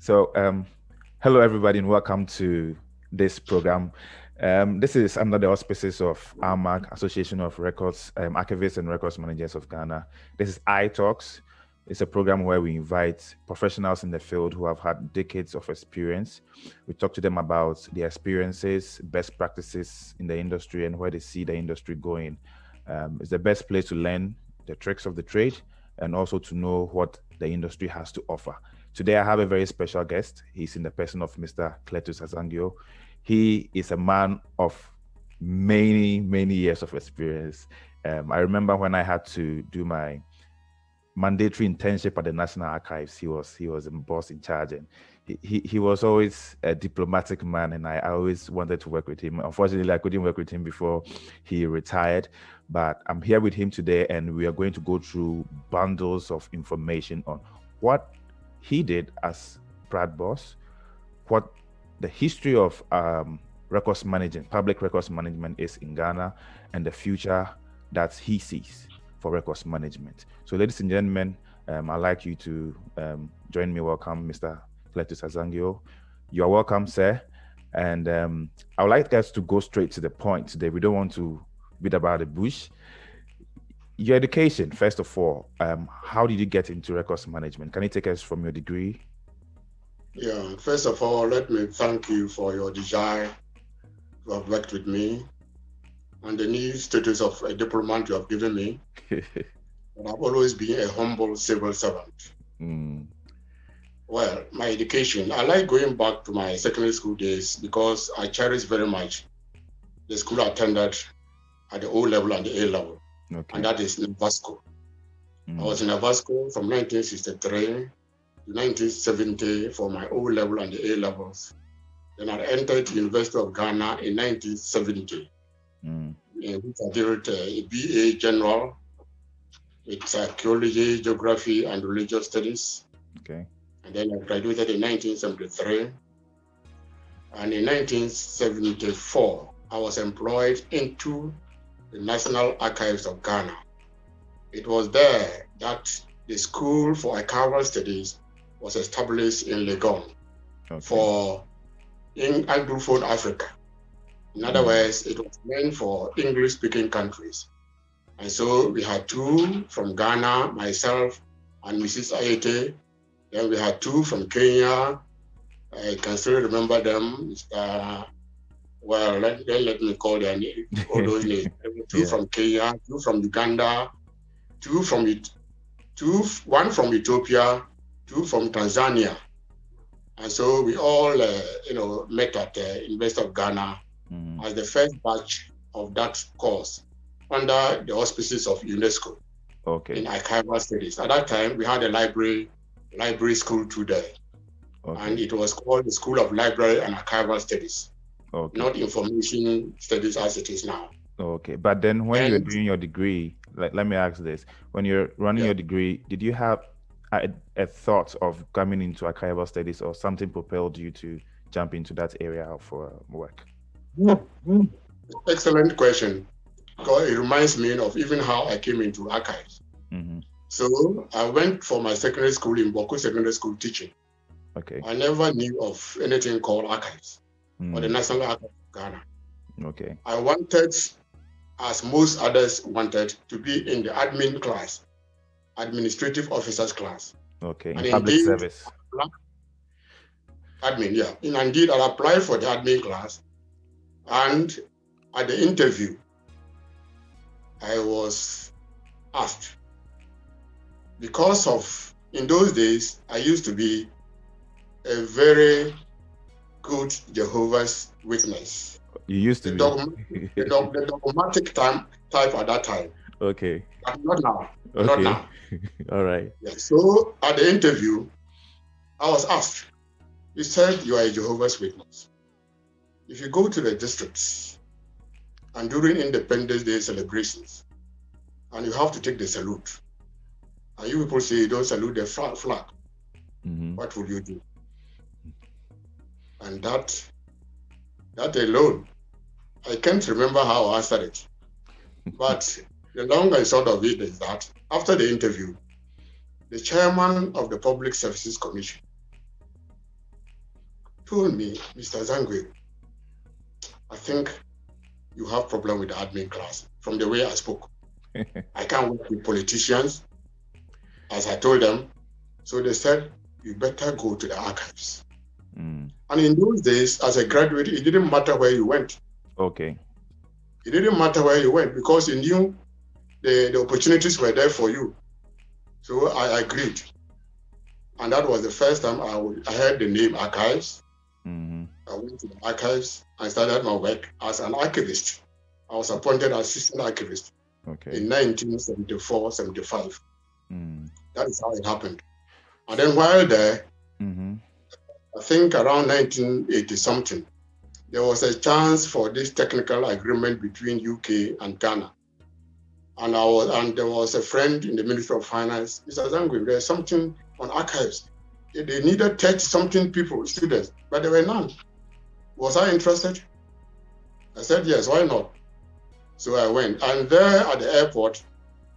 So, hello everybody, and welcome to this program. This is under the auspices of AMAG, Association of Records Archivists and Records Managers of Ghana. This is iTalks. It's a program where we invite professionals in the field who have had decades of experience. We talk to them about their experiences, best practices in the industry, and where they see the industry going. It's the best place to learn the tricks of the trade and also to know what the industry has to offer. Today, I have a very special guest. He's in the person of Mr. Cletus Azangweo. He is a man of many, many years of experience. I remember when I had to do my mandatory internship at the National Archives, he was a boss in charge, and he was always a diplomatic man, and I always wanted to work with him. Unfortunately, I couldn't work with him before he retired, but I'm here with him today, and we are going to go through bundles of information on what he did as PRAAD boss, what the history of records management, public records management is in Ghana, and the future that he sees for records management. So, ladies and gentlemen, I'd like you to join me. Welcome, Mr. Cletus Azangweo. You are welcome, sir. And I would like us to go straight to the point today. We don't want to beat about the bush. Your education, first of all, how did you get into records management? Can you take us from your degree? Yeah, first of all, let me thank you for your desire to have worked with me and the new status of a diplomat you have given me. And I've always been a humble civil servant. Well, my education, I like going back to my secondary school days because I cherish very much the school I attended at the O level and the A level. Okay. And that is Navasco. I was in Navasco from 1963 to 1970 for my O level and the A levels. Then I entered the University of Ghana in 1970, in which I did a BA General with archaeology, geography, and religious studies. Okay. And then I graduated in 1973. And in 1974, I was employed into the National Archives of Ghana. It was there that the School for Archival Studies was established in Legon for Anglophone Africa. In other words, it was meant for English-speaking countries. And so we had two from Ghana, myself and Mrs. Ayete. Then we had two from Kenya. I can still remember them. Let me call their name, all those names. Two from Kenya, two from Uganda, one from Ethiopia, two from Tanzania. And so we all, met at the University of Ghana as the first batch of that course under the auspices of UNESCO in archival studies. At that time, we had a library school too there. And it was called the School of Library and Archival Studies, not information studies as it is now. Okay, but then when you were doing your degree, let me ask this: when you're running your degree, did you have a thought of coming into archival studies, or something propelled you to jump into that area of work? Excellent question, because it reminds me of even how I came into archives. So I went for my secondary school in Boku Secondary School teaching. Okay. I never knew of anything called archives or the National Archives of Ghana. Okay. I wanted, as most others wanted, to be in the admin class, administrative officers class. Okay. And public indeed, service. Admin, yeah. And indeed, I applied for the admin class. And at the interview, I was asked, because of, in those days, I used to be a very good Jehovah's Witness. You used to be. The dogmatic type at that time. Okay. But not now. Okay. Not now. All right. Yeah. So at the interview, I was asked, you said you are a Jehovah's Witness. If you go to the districts and during Independence Day celebrations, and you have to take the salute, and you people say you don't salute the flag, what will you do? And that alone, I can't remember how I answered it. But the long and short of it is that after the interview, the chairman of the Public Services Commission told me, Mr. Azangweo, I think you have problem with the admin class from the way I spoke. I can't work with politicians, as I told them. So they said, you better go to the archives. And in those days, as a graduate, it didn't matter where you went. Okay. It didn't matter where you went because you knew the opportunities were there for you. So I agreed. And that was the first time I heard the name archives. I went to the archives and started my work as an archivist. I was appointed as assistant archivist in 1974-75. That is how it happened. And then while there, I think around 1980-something, there was a chance for this technical agreement between UK and Ghana. And there was a friend in the Ministry of Finance, Mr. Azangweo, there's something on archives. They needed 30-something people, students, but there were none. Was I interested? I said, yes, why not? So I went. And there at the airport,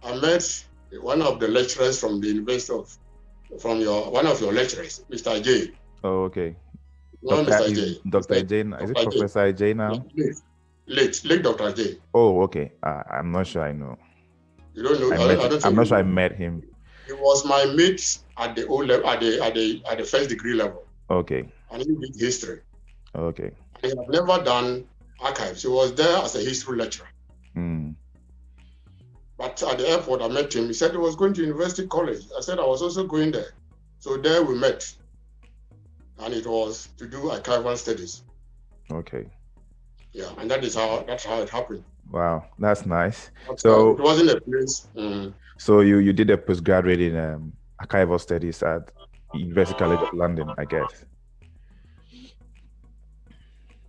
I met one of the lecturers from the University of, one of your lecturers, Mr. J. Oh, okay. Mr. J. Dr. J. Is it Professor J now? Late Dr. J. Oh, okay. I'm not sure I know. You don't know? I'm not sure I met him. He was my mate at the O level, at the first degree level. Okay. And he did history. Okay. He had never done archives. He was there as a history lecturer. But at the airport, I met him. He said he was going to University College. I said I was also going there. So there we met. And it was to do archival studies. Okay. Yeah, and that's how it happened. Wow, that's nice. So it wasn't a place. So you did a postgraduate in archival studies at University College of London, I guess.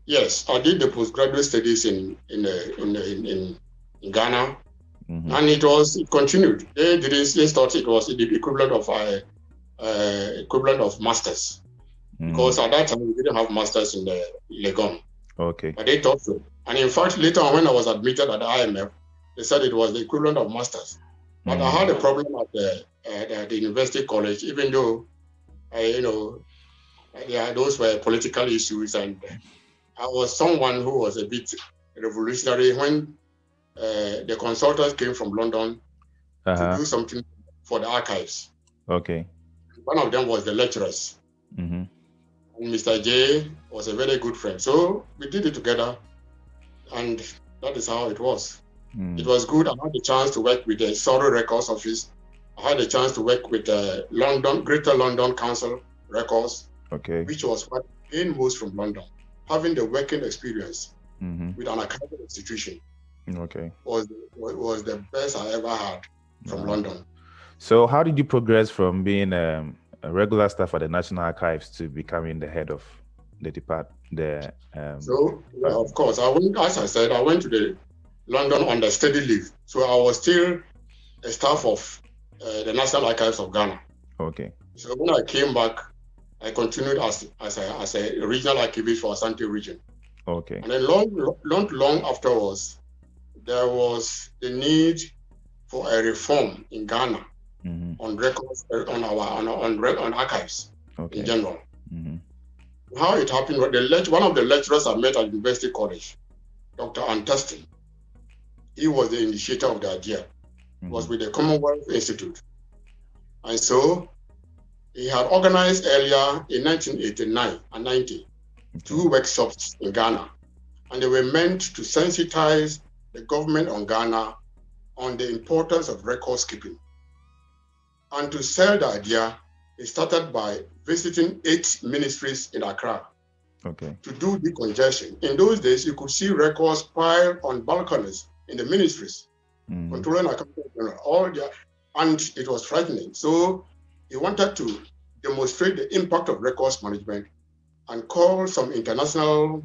Yes, I did the postgraduate studies in Ghana, and it continued. They thought it was the equivalent of masters, because at that time we didn't have masters in the Legon. Okay. But they thought so. And in fact, later on when I was admitted at the IMF, they said it was the equivalent of masters. But I had a problem at the University College, even though, those were political issues, and I was someone who was a bit revolutionary when the consultants came from London to do something for the archives. Okay. One of them was the lecturers. And Mr. J was a very good friend. So we did it together, and that is how it was. It was good. I had the chance to work with the Surrey Records Office. I had the chance to work with Greater London Council Records, which was what gained most from London. Having the working experience with an academic institution was the best I ever had from London. So how did you progress from being a regular staff at the National Archives to becoming the head of the department? Of course, I went to the London under study leave. So I was still a staff of the National Archives of Ghana. Okay. So when I came back, I continued as a regional archivist for Asante region. Okay. And then long afterwards, there was the need for a reform in Ghana on records, on archives in general. How it happened, one of the lecturers I met at University College, Dr. Antestin, he was the initiator of the idea. He was with the Commonwealth Institute. And so he had organized earlier in 1989 and 90 two workshops in Ghana. And they were meant to sensitize the government on Ghana on the importance of records keeping. And to sell the idea, he started by visiting 8 ministries in Accra to do decongestion. In those days, you could see records piled on balconies in the ministries, controlling accountant general, and it was frightening. So he wanted to demonstrate the impact of records management and call some international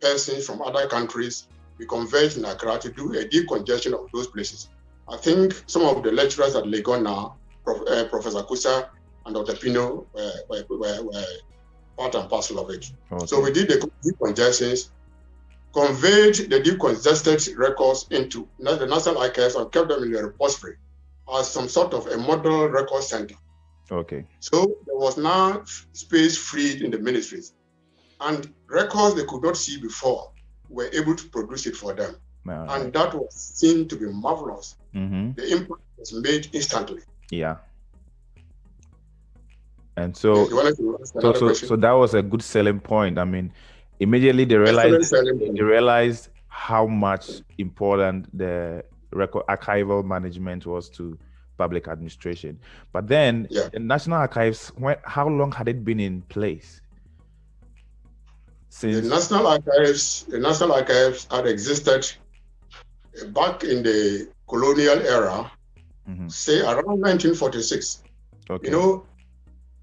persons from other countries. We converged in Accra to do a decongestion of those places. I think some of the lecturers at Legon now, Professor Kusa and Dr. Pino, were part and parcel of it. So we did the decongestions, conveyed the decongested records into the National Archives and kept them in the repository as some sort of a model record center. Okay. So there was now space freed in the ministries. And records they could not see before were able to produce it for them. All And right. that was seen to be marvelous. Mm-hmm. The impact was made instantly. Yeah. And Yes, so you wanted to ask so another so question? so that was a good selling point. I mean, immediately Excellent selling they point. realized how much important the record archival management was to public administration. But then Yeah. the National Archives, how long had it been in place? Since The National Archives had existed back in the colonial era, say around 1946. You okay. know,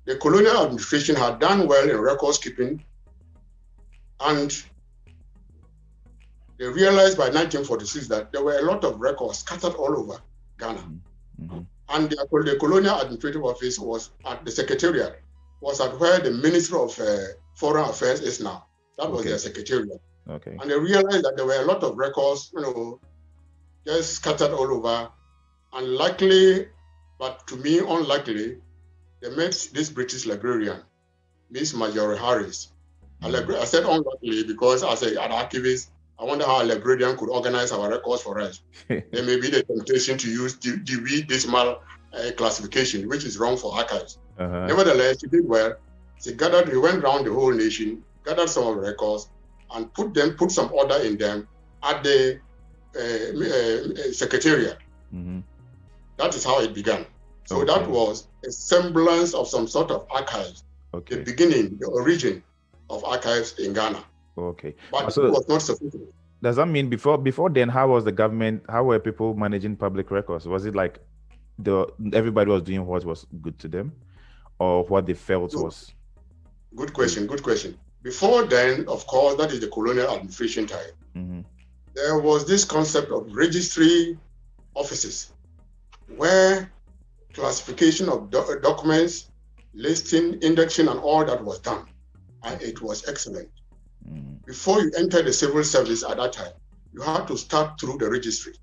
the colonial administration had done well in records keeping, and they realized by 1946 that there were a lot of records scattered all over Ghana. Mm-hmm. And the colonial administrative office was at the secretariat, was at where the Ministry of Foreign Affairs is now. That was Okay. their secretariat. Okay. And they realized that there were a lot of records, just scattered all over. Unlikely, but to me unlikely, they met this British librarian, Miss Marjorie Harris. I said unlikely because as an archivist, I wonder how a librarian could organize our records for us. There may be the temptation to use DB decimal classification, which is wrong for archives. Nevertheless, she did well. She went around the whole nation, gathered some of the records, and put some order in them at the secretariat. That is how it began. So that was a semblance of some sort of archives. The beginning, the origin of archives in Ghana. Okay. But it was not sufficient. Does that mean before then, how were people managing public records? Was it like everybody was doing what was good to them, or what they felt was? Good question. Before then, of course, that is the colonial administration time. There was this concept of registry offices, where classification of documents, listing, indexing, and all that was done. And it was excellent. Before you enter the civil service at that time, you had to start through the registry.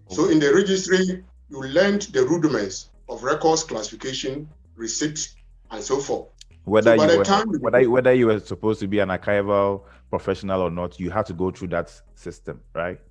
So in the registry, you learned the rudiments of records classification, receipts, and so forth. Whether you were supposed to be an archival professional or not, you had to go through that system, right?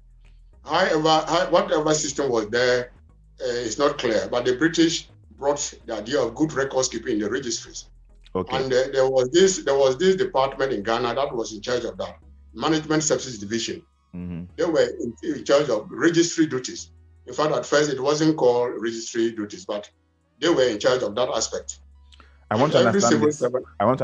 Whatever system was there is not clear, but the British brought the idea of good records keeping in the registries. And there was this department in Ghana that was in charge of that, Management Services Division. They were in charge of registry duties. In fact, at first it wasn't called registry duties, but they were in charge of that aspect. I want to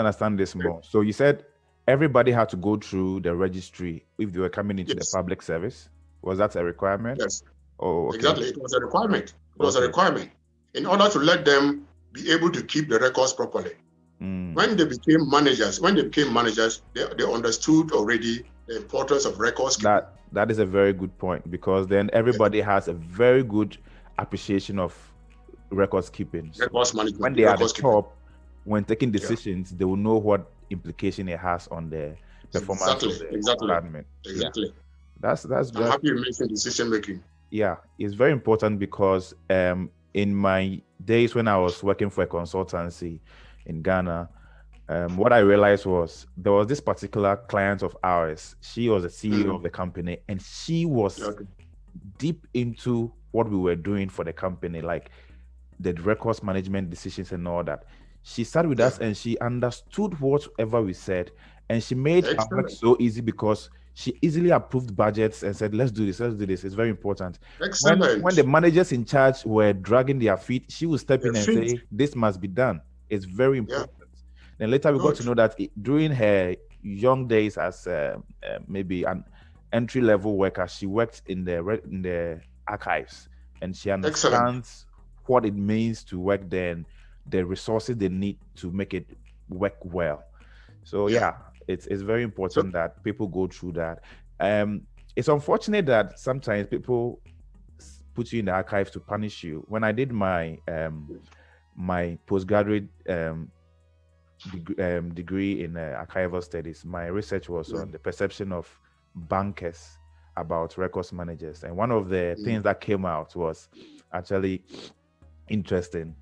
understand this more. So you said everybody had to go through the registry if they were coming into the public service. Was that a requirement? Yes. Exactly. It was a requirement. It was a requirement in order to let them be able to keep the records properly. When they became managers, they understood already the importance of records keeping. That is a very good point, because then everybody has a very good appreciation of records keeping. Records management. When they are at the top, when taking decisions, they will know what implication it has on the performance of the department. Exactly. That's I'm happy you mentioned decision making. Yeah, it's very important because in my days when I was working for a consultancy in Ghana, what I realized was there was this particular client of ours. She was the CEO of the company, and she was deep into what we were doing for the company, like the records management decisions and all that. She sat with us and she understood whatever we said, and she made our work so easy because she easily approved budgets and said, let's do this. It's very important. When the managers in charge were dragging their feet, she would step in and say, this must be done. It's very important. Then later we got to know that during her young days as maybe an entry-level worker, she worked in the archives, and she understands what it means to work there and the resources they need to make it work well. So it's very important that people go through that. It's unfortunate that sometimes people put you in the archives to punish you. When I did my my postgraduate degree in archival studies, my research was on the perception of bankers about records managers, and one of the things that came out was actually interesting.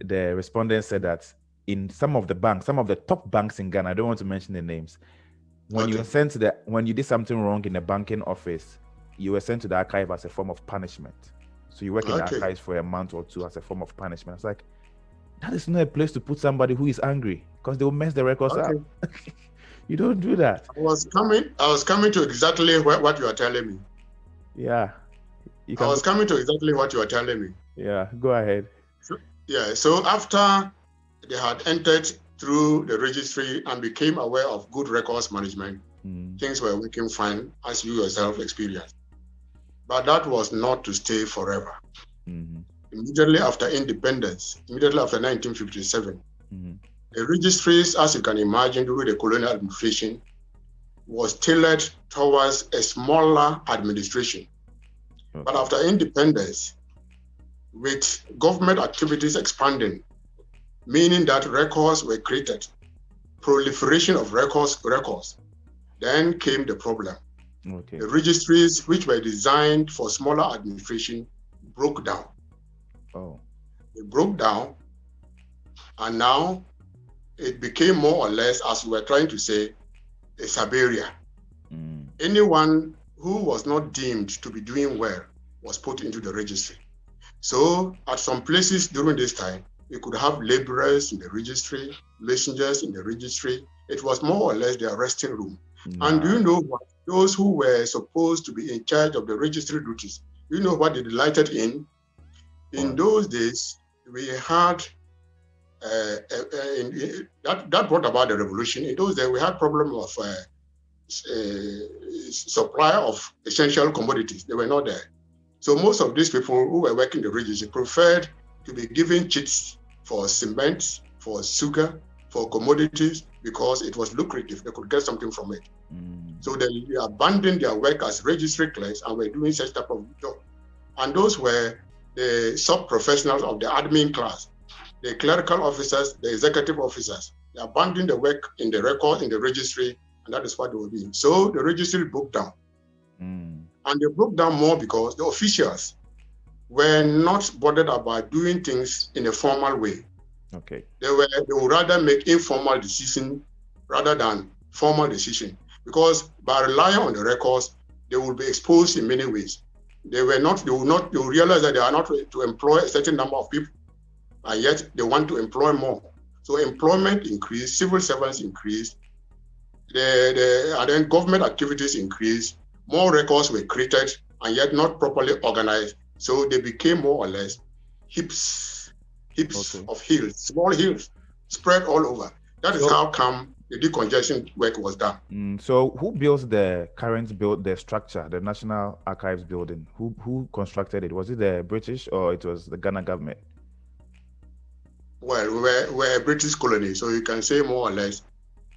the respondent said that in some of the banks, some of the top banks in Ghana, I don't want to mention the names, when you were sent to when you did something wrong in the banking office, you were sent to the archive as a form of punishment. So you work in the archives for a month or two as a form of punishment. It's like, that is not a place to put somebody who is angry, because they will mess the records up. You don't do that. I was coming to exactly what you are telling me. Yeah. I was coming to exactly what you are telling me. Yeah, go ahead. So after they had entered through the registry and became aware of good records management, things were working fine, as you yourself experienced. But that was not to stay forever. Immediately after independence, immediately after 1957, the registries, as you can imagine, during the colonial administration, was tailored towards a smaller administration. But after independence, with government activities expanding, meaning that records were created, proliferation of records, then came the problem. The registries, which were designed for smaller administration, broke down. They broke down, and now it became more or less, as we were trying to say, a Siberia. Anyone who was not deemed to be doing well was put into the registry. So at some places during this time, we could have laborers in the registry, messengers in the registry. It was more or less their resting room. And do you know what? Those who were supposed to be in charge of the registry duties, do you know what they delighted in? In those days, we had, that brought about the revolution. In those days, we had problem of supply of essential commodities. They were not there. So most of these people who were working the registry preferred to be given chits for cement, for sugar, for commodities, because it was lucrative. They could get something from it. So they abandoned their work as registry clerks and were doing such type of job. And those were the sub-professionals of the admin class, the clerical officers, the executive officers. They abandoned the work in the record, in the registry, and that is what they were doing. So the registry broke down. And they broke down more because the officials were not bothered about doing things in a formal way. They would rather make informal decisions rather than formal decision, because by relying on the records, they will be exposed in many ways. They will realize that they are not to employ a certain number of people, and yet they want to employ more. So employment increased, civil servants increased, and then government activities increased, more records were created, and yet not properly organized. So they became more or less heaps of hills, small hills, spread all over. That is how come the decongestion work was done. So who built the structure, the National Archives building? Who constructed it? Was it the British or it was the Ghana government? Well, we're a British colony, so you can say more or less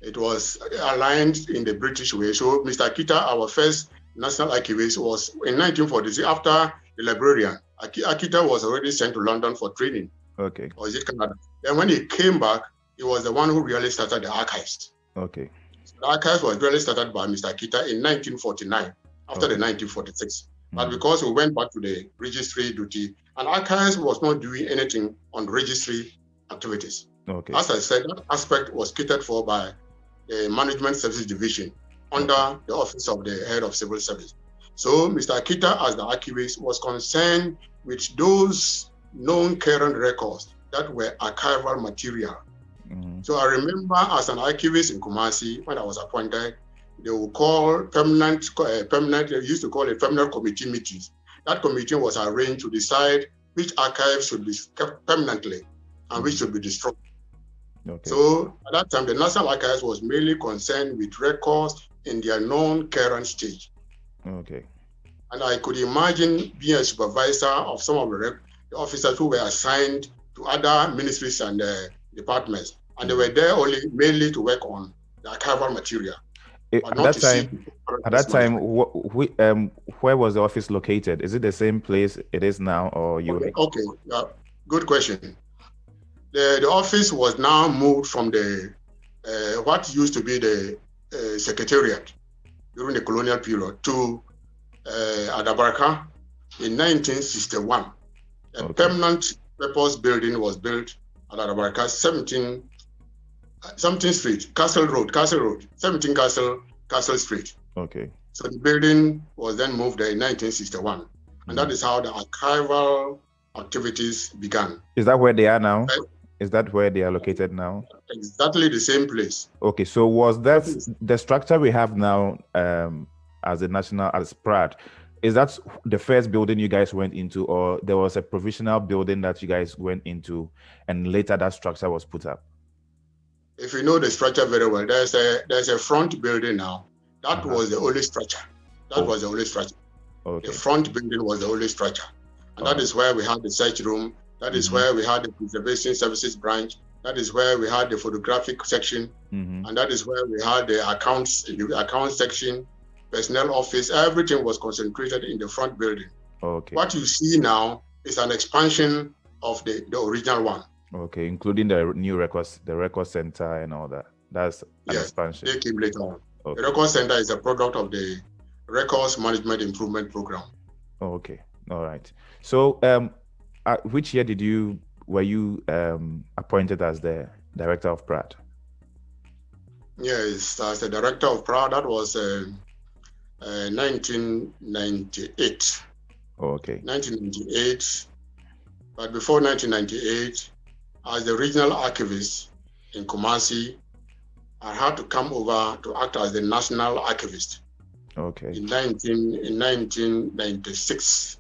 it was aligned in the British way. So Mr. Akita, our first national archivist, was in 1946, after the librarian. Akita was already sent to London for training. Or is it Canada? Then when he came back, he was the one who really started the archives. So the archives was really started by Mr. Akita in 1949, after the 1946. But because we went back to the registry duty, and archives was not doing anything on registry activities. As I said, that aspect was catered for by the Management Services Division under the Office of the Head of Civil Service. So Mr. Akita, as the archivist, was concerned with those known current records that were archival material. So I remember as an archivist in Kumasi, when I was appointed, they would call permanent, they used to call it permanent committee meetings. That committee was arranged to decide which archives should be kept permanently and which should be destroyed. So at that time, the National Archives was mainly concerned with records in their known current stage. And I could imagine being a supervisor of some of the officers who were assigned to other ministries and departments, and they were there only mainly to work on the archival material. At that time, where was the office located? Is it the same place it is now, or you? Good question. The office was now moved from the what used to be the secretariat during the colonial period to Adabarka in 1961. A permanent purpose building was built Alarabarka, 17 Street, Castle Road, 17 Castle Street. Okay. So the building was then moved there in 1961. And that is how the archival activities began. Is that where they are now? Right? Is that where they are located now? Exactly the same place. Okay, so was that the structure we have now as PRAAD? Is that the first building you guys went into, or there was a provisional building that you guys went into and later that structure was put up? If you know the structure very well, there's a front building now. That was the only structure. That was the only structure. Okay. The front building was the only structure. And that is where we had the search room. That is where we had the preservation services branch. That is where we had the photographic section. And that is where we had the accounts section, personnel office. Everything was concentrated in the front building. Okay. What you see now is an expansion of the original one. Okay, including the new records, the record center and all that. That's an expansion. They came later on. Okay. The record center is a product of the Records Management Improvement Program. Okay, all right. So, which year were you appointed as the Director of PRAAD? Yes, as the Director of PRAAD, that was 1998. Okay. 1998. But before 1998, as the regional archivist in Kumasi, I had to come over to act as the national archivist. Okay. In 1996.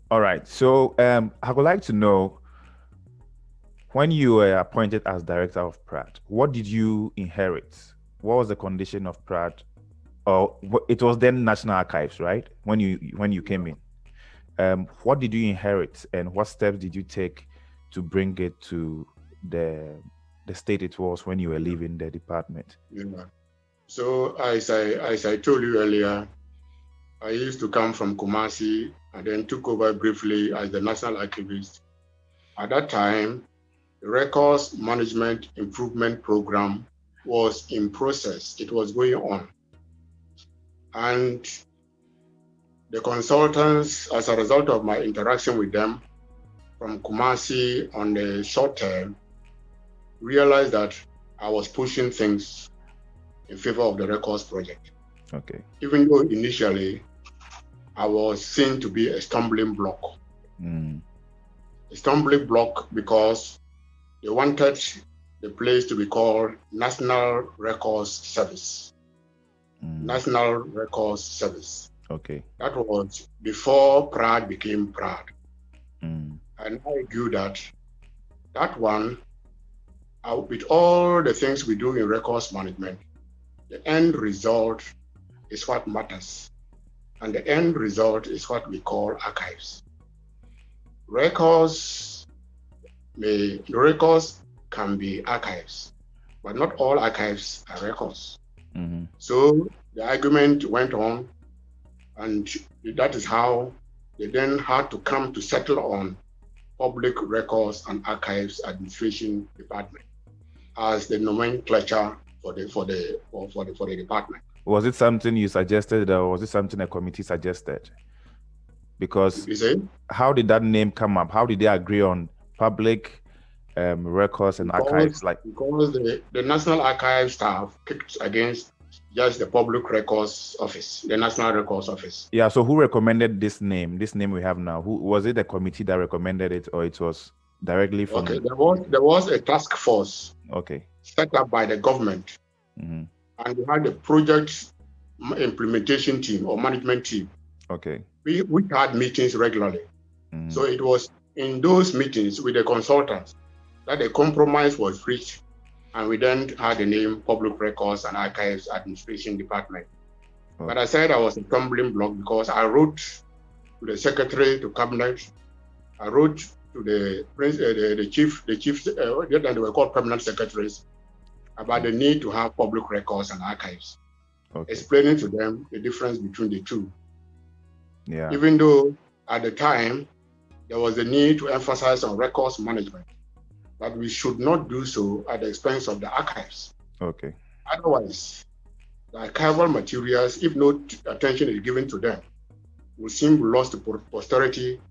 All right. So I would like to know, when you were appointed as Director of PRAAD, what did you inherit? What was the condition of PRAAD? Or it was then National Archives, right? When you came in, what did you inherit, and what steps did you take to bring it to the state it was when you were leaving the department? Yeah. So as I told you earlier, I used to come from Kumasi and then took over briefly as the National Archivist. At that time, the Records Management Improvement Program was in process. It was going on. And the consultants, as a result of my interaction with them from Kumasi on the short term, realized that I was pushing things in favor of the records project. Okay. Even though initially I was seen to be a stumbling block. A stumbling block because they wanted the place to be called National Records Service. National Records Service. Okay. That was before PRAAD became PRAAD. And I argue that one, with all the things we do in records management, the end result is what matters. And the end result is what we call archives. Records can be archives, but not all archives are records. So the argument went on, and that is how they then had to come to settle on Public Records and Archives Administration Department as the nomenclature for the department. Was it something you suggested, or was it something a committee suggested? Because how did that name come up? How did they agree on Public Records and Archives? Because the National Archives staff kicked against just the Public Records Office, the National Records Office. Yeah, so who recommended this name we have now? Who was it? The committee that recommended it, or it was directly from? Okay, there was a task force. Okay. Set up by the government. And we had a project implementation team or management team. Okay. We had meetings regularly. So it was in those meetings with the consultants that a compromise was reached, and we then had the name Public Records and Archives Administration Department. Okay. But I said I was a stumbling block because I wrote to the Secretary, to Cabinet, I wrote to the chief, and they were called permanent secretaries, about the need to have public records and archives, explaining to them the difference between the two. Yeah. Even though at the time there was a need to emphasize on records management, but we should not do so at the expense of the archives. Okay. Otherwise, the archival materials, if no attention is given to them, will seem lost to posterity,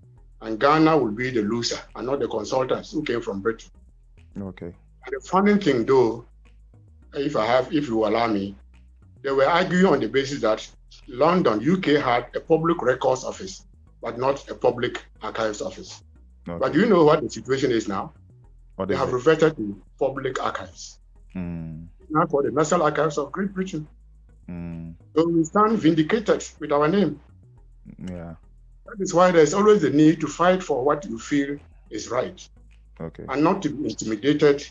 and Ghana will be the loser and not the consultants who came from Britain. Okay. And the funny thing though, if you allow me, they were arguing on the basis that London, UK had a public records office, but not a public archives office. Okay. But do you know what the situation is now? They have it? reverted to public archives. Now called the National Archives of Great Britain. So we stand vindicated with our name. Yeah. That is why there's always the need to fight for what you feel is right. Okay. And not to be intimidated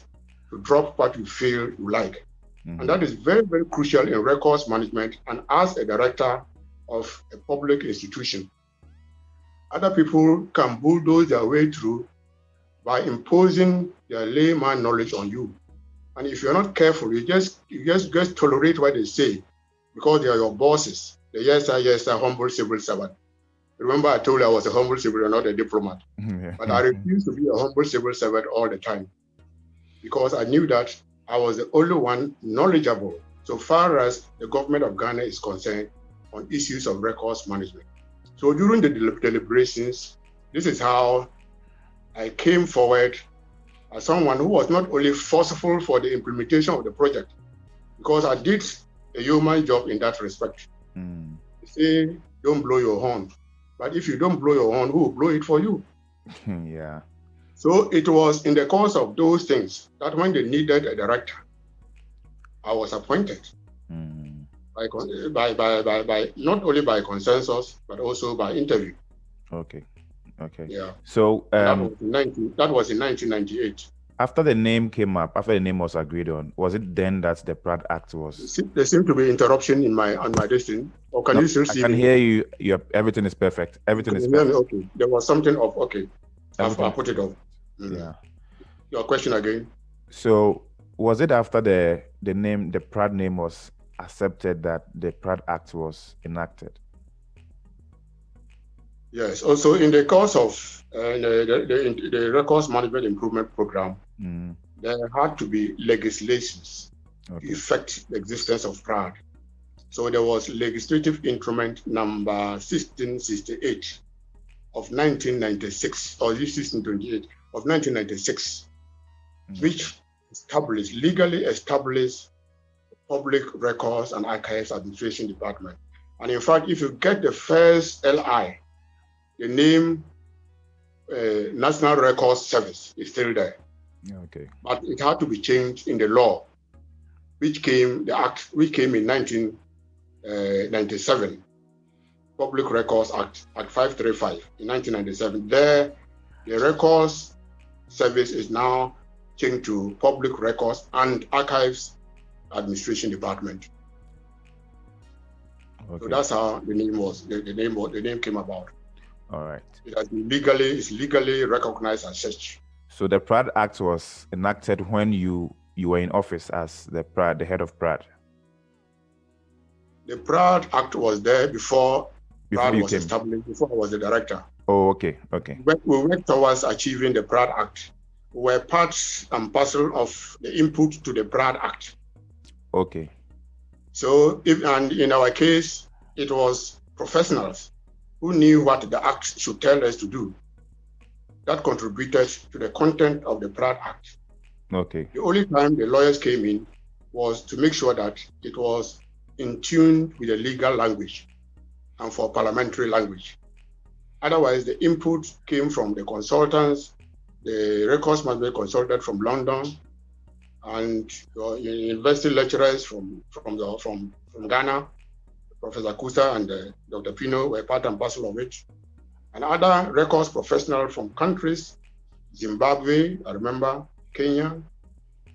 to drop what you feel you like. And that is very, very crucial in records management. And as a director of a public institution, other people can bulldoze their way through by imposing their layman knowledge on you. And if you're not careful, you just tolerate what they say because they are your bosses. The yes sir, humble civil servant. Remember, I told you I was a humble civil, not a diplomat. Yeah. But I refused to be a humble civil servant all the time because I knew that I was the only one knowledgeable so far as the government of Ghana is concerned on issues of records management. So during the deliberations, this is how I came forward as someone who was not only forceful for the implementation of the project, because I did a human job in that respect. You say, don't blow your horn. But if you don't blow your horn, who will blow it for you? Yeah. So it was in the course of those things that when they needed a director, I was appointed by not only by consensus, but also by interview. Okay. Yeah. So that was in 1998. After the name came up, after the name was agreed on, was it then that the PRAAD Act was? There seemed to be interruption on my distance. Or can you still see me? I can hear you. Everything is perfect. Everything is perfect. Okay. There was something off. Okay. I'll put it off. Yeah. Your question again. So was it after the PRAAD name was accepted that the PRAAD Act was enacted? Yes. Also, in the course of the Records Management Improvement Program, there had to be legislations to effect the existence of PRAAD. So there was legislative increment number 1668 of 1996, or 1628 of 1996, which legally established the Public Records and Archives Administration Department. And in fact, if you get the first LI, the name National Records Service is still there. Okay. But it had to be changed in the law, which came in 1997, Public Records Act 535 in 1997. There, the Records Service is now changed to Public Records and Archives Administration Department. Okay. So that's how the name was. The name came about. All right. It's legally recognized as such. So the PRAAD Act was enacted when you were in office as the head of PRAAD. The PRAAD Act was there before PRAAD was established, before I was the director. Oh, okay. We worked towards achieving the PRAAD Act. We were part and parcel of the input to the PRAAD Act. Okay. So, in our case, it was professionals who knew what the Act should tell us to do that contributed to the content of the PRAAD Act. Okay. The only time the lawyers came in was to make sure that it was in tune with the legal language and for parliamentary language. Otherwise, the input came from the consultants, the records management consultant from London, and university lecturers from Ghana, Professor Kusa and Dr. Pino were part and parcel of it. And other records professionals from countries, Zimbabwe, I remember, Kenya,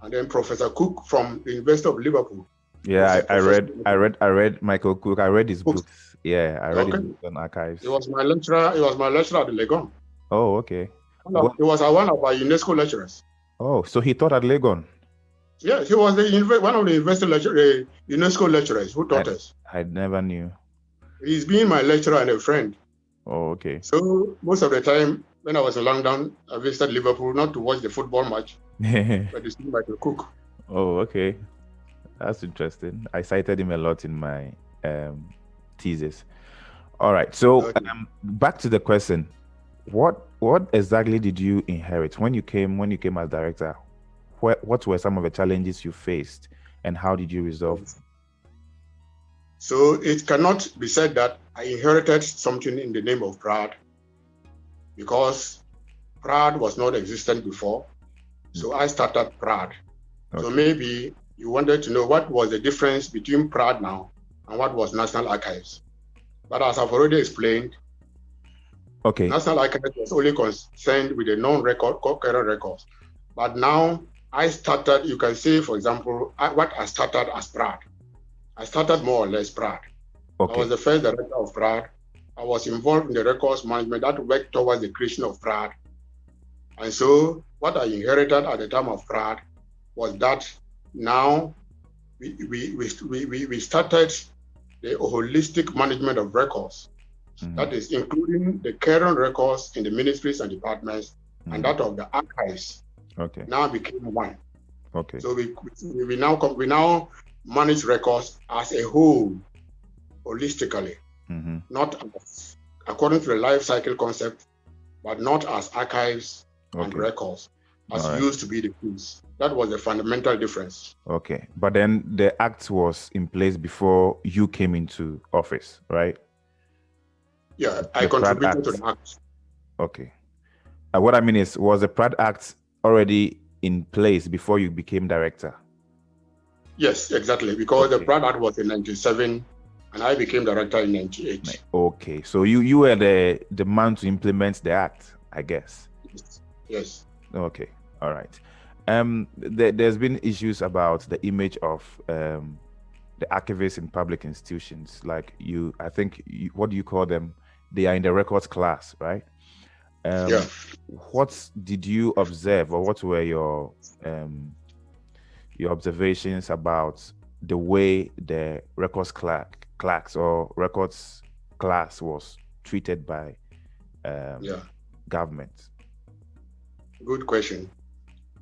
and then Professor Cook from the University of Liverpool. Yeah, I read Michael Cook. I read his books. Yeah, I read his books on archives. He was my lecturer. He was my lecturer at the Legon. Oh, okay. He was one of our UNESCO lecturers. Oh, so he taught at Legon. Yeah, he was one of the UNESCO lecturers who taught us. I never knew. He's been my lecturer and a friend. Oh, okay. So most of the time when I was in London, I visited Liverpool not to watch the football match, but to see Michael Cook. Oh, okay. That's interesting. I cited him a lot in my thesis. All right. So back to the question. What what exactly did you inherit when you came as director? What were some of the challenges you faced, and how did you resolve them? So it cannot be said that I inherited something in the name of PRAAD, because PRAAD was not existent before. So I started PRAAD. Okay. So maybe you wanted to know what was the difference between PRAAD now and what was National Archives. But as I've already explained, Okay. National Archives was only concerned with the non-record, current records. But now I started, you can say, for example, what I started as PRAAD. I started more or less PRAAD. Okay. I was the first director of PRAAD. I was involved in the records management that worked towards the creation of PRAAD. And so what I inherited at the time of PRAAD was that now we started the holistic management of records. That is including the current records in the ministries and departments and that of the archives. Okay. Now became one. Okay. So we now manage records as a whole, holistically, not as, according to the life cycle concept, but not as archives and records, as used to be the case. That was the fundamental difference. Okay. But then the act was in place before you came into office, right? Yeah, I contributed to the act. Okay. What I mean is, was the PRAAD Act already in place before you became director? Yes, exactly. Because the PRAAD Act was in 1997 and I became director in 1998. Okay. So you were the man to implement the act, I guess. Yes. Okay. All right. There's been issues about the image of the archivists in public institutions. Like I think what do you call them? They are in the records class, right? Yeah. What did you observe, or what were your observations about the way the records clerks or records class was treated by government? Good question.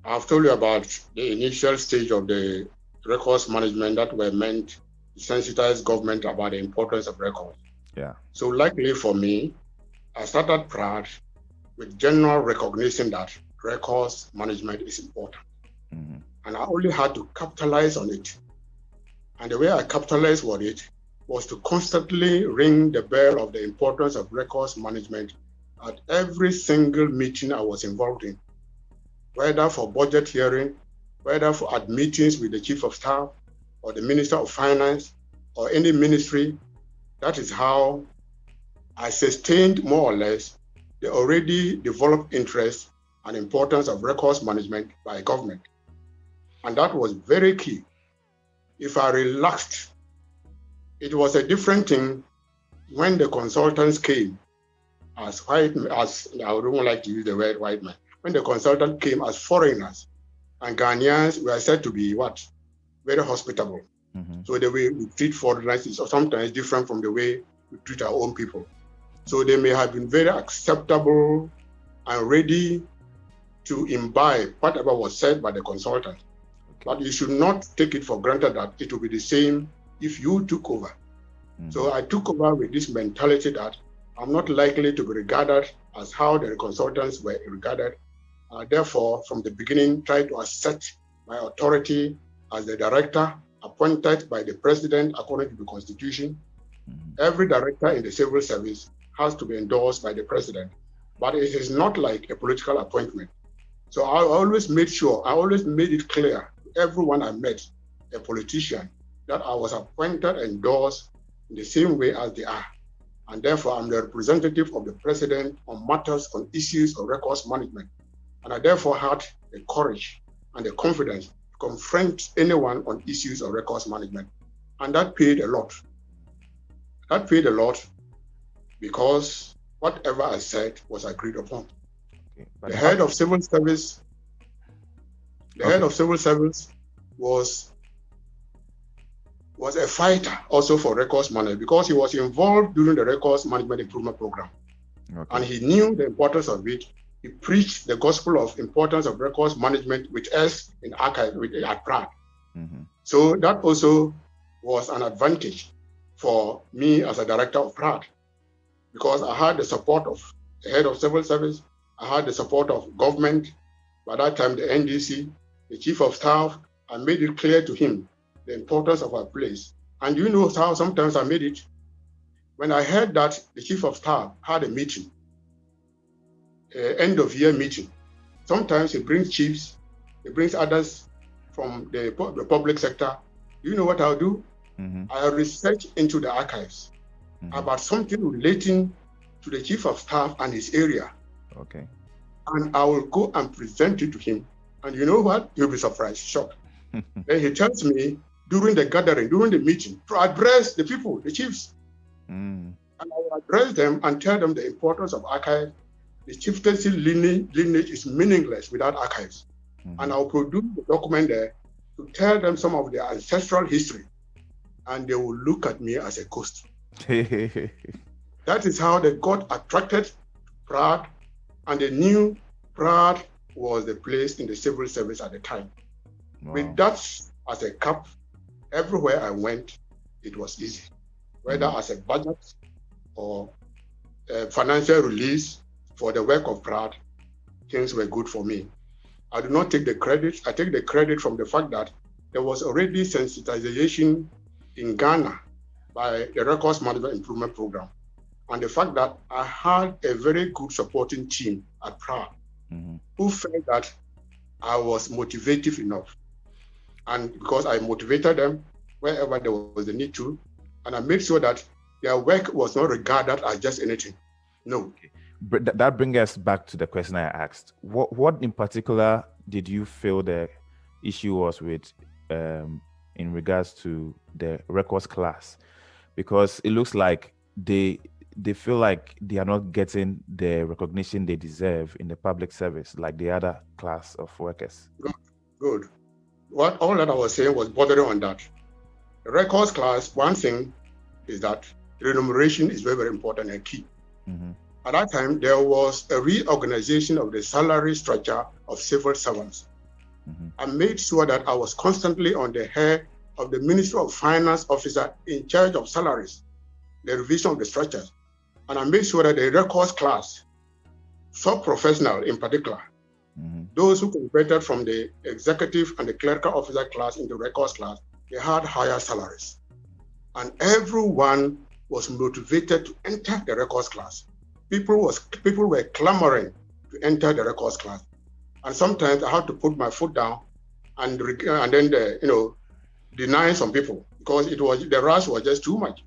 I've told you about the initial stage of the records management that were meant to sensitize government about the importance of records. Yeah. So luckily for me, I started PRAAD with general recognition that records management is important. And I only had to capitalize on it. And the way I capitalized on it was to constantly ring the bell of the importance of records management at every single meeting I was involved in, whether for budget hearing, whether at meetings with the chief of staff or the minister of finance or any ministry. That is how I sustained more or less the already developed interest and importance of records management by government. And that was very key. If I relaxed, it was a different thing when the consultants came as I don't like to use the word white man, when the consultant came as foreigners, and Ghanaians were said to be what? Very hospitable. So the way we treat foreigners is sometimes different from the way we treat our own people. So they may have been very acceptable and ready to imbibe whatever was said by the consultant. But you should not take it for granted that it will be the same if you took over. So I took over with this mentality that I'm not likely to be regarded as how the consultants were regarded. Therefore, from the beginning, try to assert my authority as the director appointed by the president according to the constitution. Every director in the civil service has to be endorsed by the president, but it is not like a political appointment. So I always made it clear to everyone I met, a politician, that I was appointed and endorsed in the same way as they are. And therefore, I'm the representative of the president on matters, on issues of records management. And I therefore had the courage and the confidence to confront anyone on issues of records management. And that paid a lot. That paid a lot because whatever I said was agreed upon. The head of civil service was a fighter also for records management because he was involved during the records management improvement program. And he knew the importance of it. He preached the gospel of importance of records management with us in archive at PRAAD. So that also was an advantage for me as a director of PRAAD because I had the support of the head of civil service, I had the support of government. By that time, the NDC, the chief of staff, I made it clear to him the importance of our place. And you know how sometimes I made it? When I heard that the chief of staff had a meeting, end of year meeting, sometimes he brings chiefs, he brings others from the public sector. You know what I'll do? I research into the archives about something relating to the chief of staff and his area. Okay. And I will go and present it to him. And you know what? He'll be surprised, shocked. Then he tells me during the gathering, during the meeting, to address the people, the chiefs. And I will address them and tell them the importance of archives. The chieftaincy lineage is meaningless without archives. And I'll produce the document there to tell them some of their ancestral history. And they will look at me as a ghost. That is how they got attracted to Prague, and they knew Prague was the place in the civil service at the time. Wow. With that as a cap, everywhere I went, it was easy. Whether as a budget or a financial release for the work of Prague, things were good for me. I do not take the credit. I take the credit from the fact that there was already sensitization in Ghana by the Records Management Improvement Program. And the fact that I had a very good supporting team at Prague who felt that I was motivated enough. And because I motivated them wherever there was a need to, and I made sure that their work was not regarded as just anything. No. But that brings us back to the question I asked. What in particular did you feel the issue was with in regards to the records class? Because it looks like they feel like they are not getting the recognition they deserve in the public service like the other class of workers. Good. All that I was saying was bordering on that. The records class, one thing is that remuneration is very, very important and key. At that time, there was a reorganization of the salary structure of civil servants. I made sure that I was constantly on the head of the Ministry of Finance officer in charge of salaries, the revision of the structures. And I made sure that the records class, sub-professional in particular, those who converted from the executive and the clerical officer class into records class, they had higher salaries. And everyone was motivated to enter the records class. People were clamoring to enter the records class. And sometimes I had to put my foot down and then deny some people because the rush was just too much.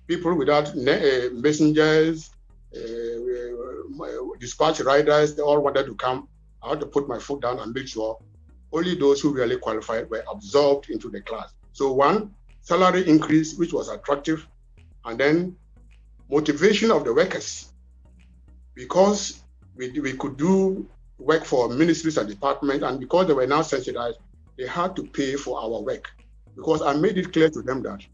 People without messengers, dispatch riders, they all wanted to come. I had to put my foot down and make sure only those who really qualified were absorbed into the class. So one, salary increase, which was attractive, and then motivation of the workers. Because we could do work for ministries and departments, and because they were now sensitized, they had to pay for our work. Because I made it clear to them that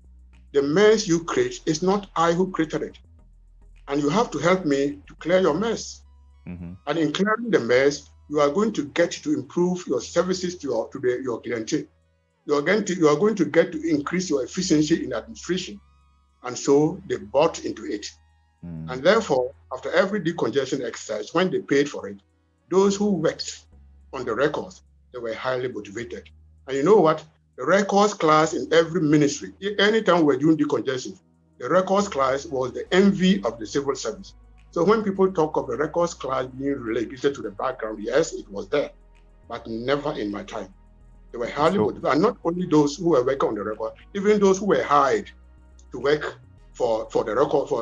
the mess you create is not I who created it. And you have to help me to clear your mess. And in clearing the mess, you are going to get to improve your services to your clientele. You are going to get to increase your efficiency in administration. And so they bought into it. And therefore, after every decongestion exercise, when they paid for it, those who worked on the records, they were highly motivated. And you know what? The records class in every ministry, anytime we're doing decongestion, the records class was the envy of the civil service. So when people talk of the records class being related to the background, yes, it was there, but never in my time. They were highly motivated. And not only those who were working on the record, even those who were hired to work for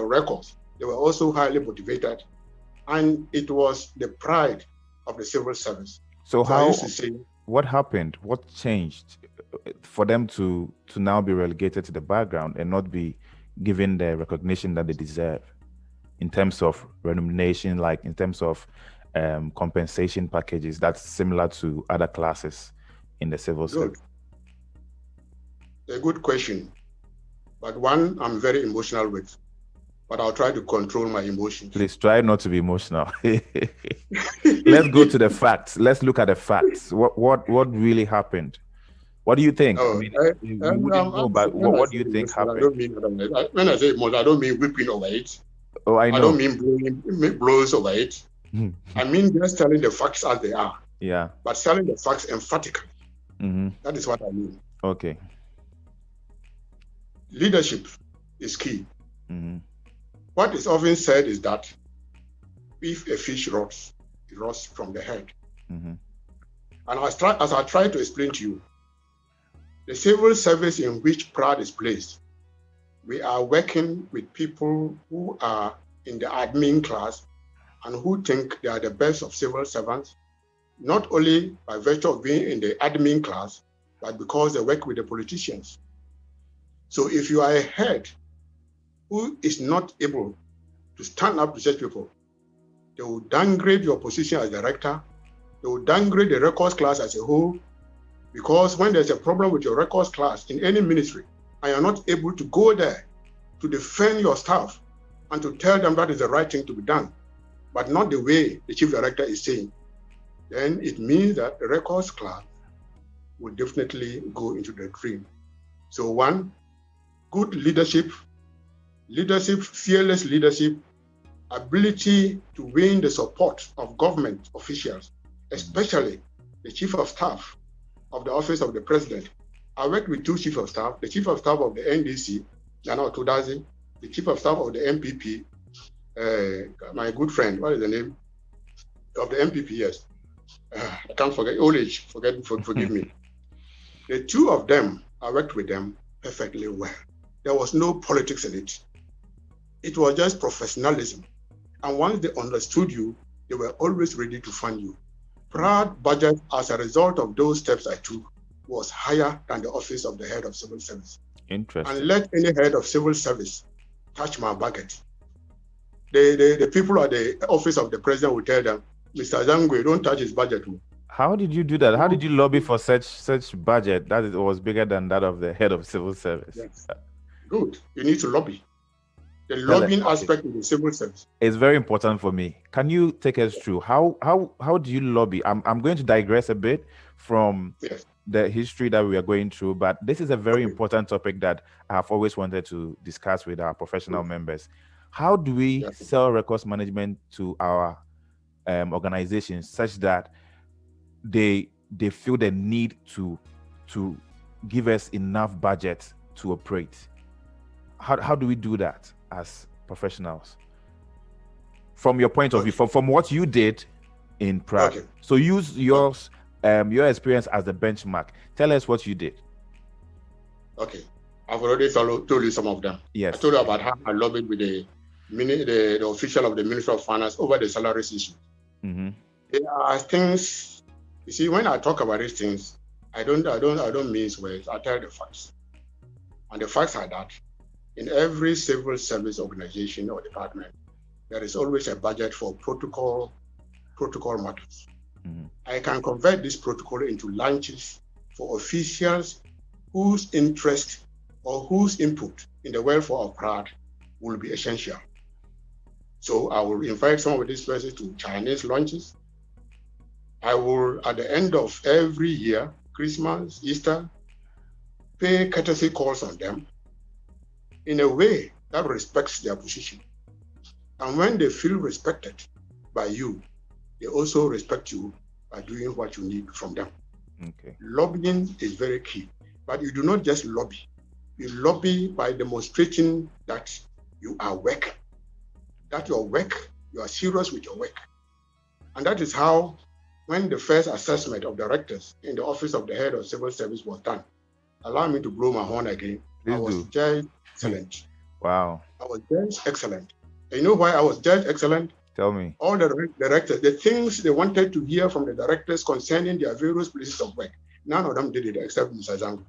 records, they were also highly motivated. And it was the pride of the civil service. So what happened? What changed for them to now be relegated to the background and not be given the recognition that they deserve in terms of remuneration, like in terms of compensation packages that's similar to other classes in the civil service? A good question. But one I'm very emotional with. But I'll try to control my emotions. Please try not to be emotional. Let's go to the facts. Let's look at the facts. What really happened? What do you think? What do you think happened? When I say emotional, I don't mean whipping over it. Oh, I know. I don't mean blowing blows over it. I mean just telling the facts as they are. Yeah. But telling the facts emphatically. Mm-hmm. That is what I mean. Okay. Leadership is key. Mm-hmm. What is often said is that if a fish rots, it rots from the head. Mm-hmm. And as I try to explain to you, the civil service in which PRAAD is placed, we are working with people who are in the admin class and who think they are the best of civil servants, not only by virtue of being in the admin class, but because they work with the politicians. So if you are a head who is not able to stand up to such people, they will downgrade your position as director, they will downgrade the records class as a whole, because when there's a problem with your records class in any ministry, and you're not able to go there to defend your staff and to tell them that is the right thing to be done, but not the way the chief director is saying, then it means that the records class will definitely go into the dream. So one, good leadership, fearless leadership, ability to win the support of government officials, especially the chief of staff of the office of the president. I worked with two chief of staff, the chief of staff of the NDC, Jana Otodazi, the chief of staff of the MPP, my good friend, what is the name of the MPP? Yes, I can't forget, old age, forgive me. The two of them, I worked with them perfectly well. There was no politics in it. It was just professionalism. And once they understood you, they were always ready to fund you. PRAAD budget, as a result of those steps I took, was higher than the office of the head of civil service. Interesting. And let any head of civil service touch my budget. The people at the office of the president will tell them, Mr. Azangweo, don't touch his budget. How did you do that? How did you lobby for such budget that was bigger than that of the head of civil service? Yes. Good. You need to lobby. The lobbying aspect of the civil service is very important for me. Can you take us through how do you lobby? I'm going to digress a bit from the history that we are going through, but this is a very important topic that I have always wanted to discuss with our professional members. How do we sell records management to our organizations such that they feel the need to give us enough budget to operate? How do we do that as professionals? From your point of view, from what you did in Prague. So use yours, your experience as the benchmark. Tell us what you did. Okay. I've already told you some of them. Yes. I told you about how I lobbied with the official of the Ministry of Finance over the salaries issue. Mm-hmm. There are things, you see, when I talk about these things, I don't mince words. I tell the facts. And the facts are that in every civil service organization or department, there is always a budget for protocol matters. Mm-hmm. I can convert this protocol into lunches for officials whose interest or whose input in the welfare of PRAAD will be essential. So I will invite some of these persons to Chinese lunches. I will, at the end of every year, Christmas, Easter, pay courtesy calls on them in a way that respects their position. And when they feel respected by you, they also respect you by doing what you need from them. Okay. Lobbying is very key, but you do not just lobby. You lobby by demonstrating that you are working, that your work, you are serious with your work. And that is how, when the first assessment of directors in the office of the head of civil service was done, allow me to blow my horn again. I was judged excellent. Wow. I was judged excellent. And you know why I was judged excellent? Tell me. All the directors, the things they wanted to hear from the directors concerning their various places of work, none of them did it except Mr. Azangweo.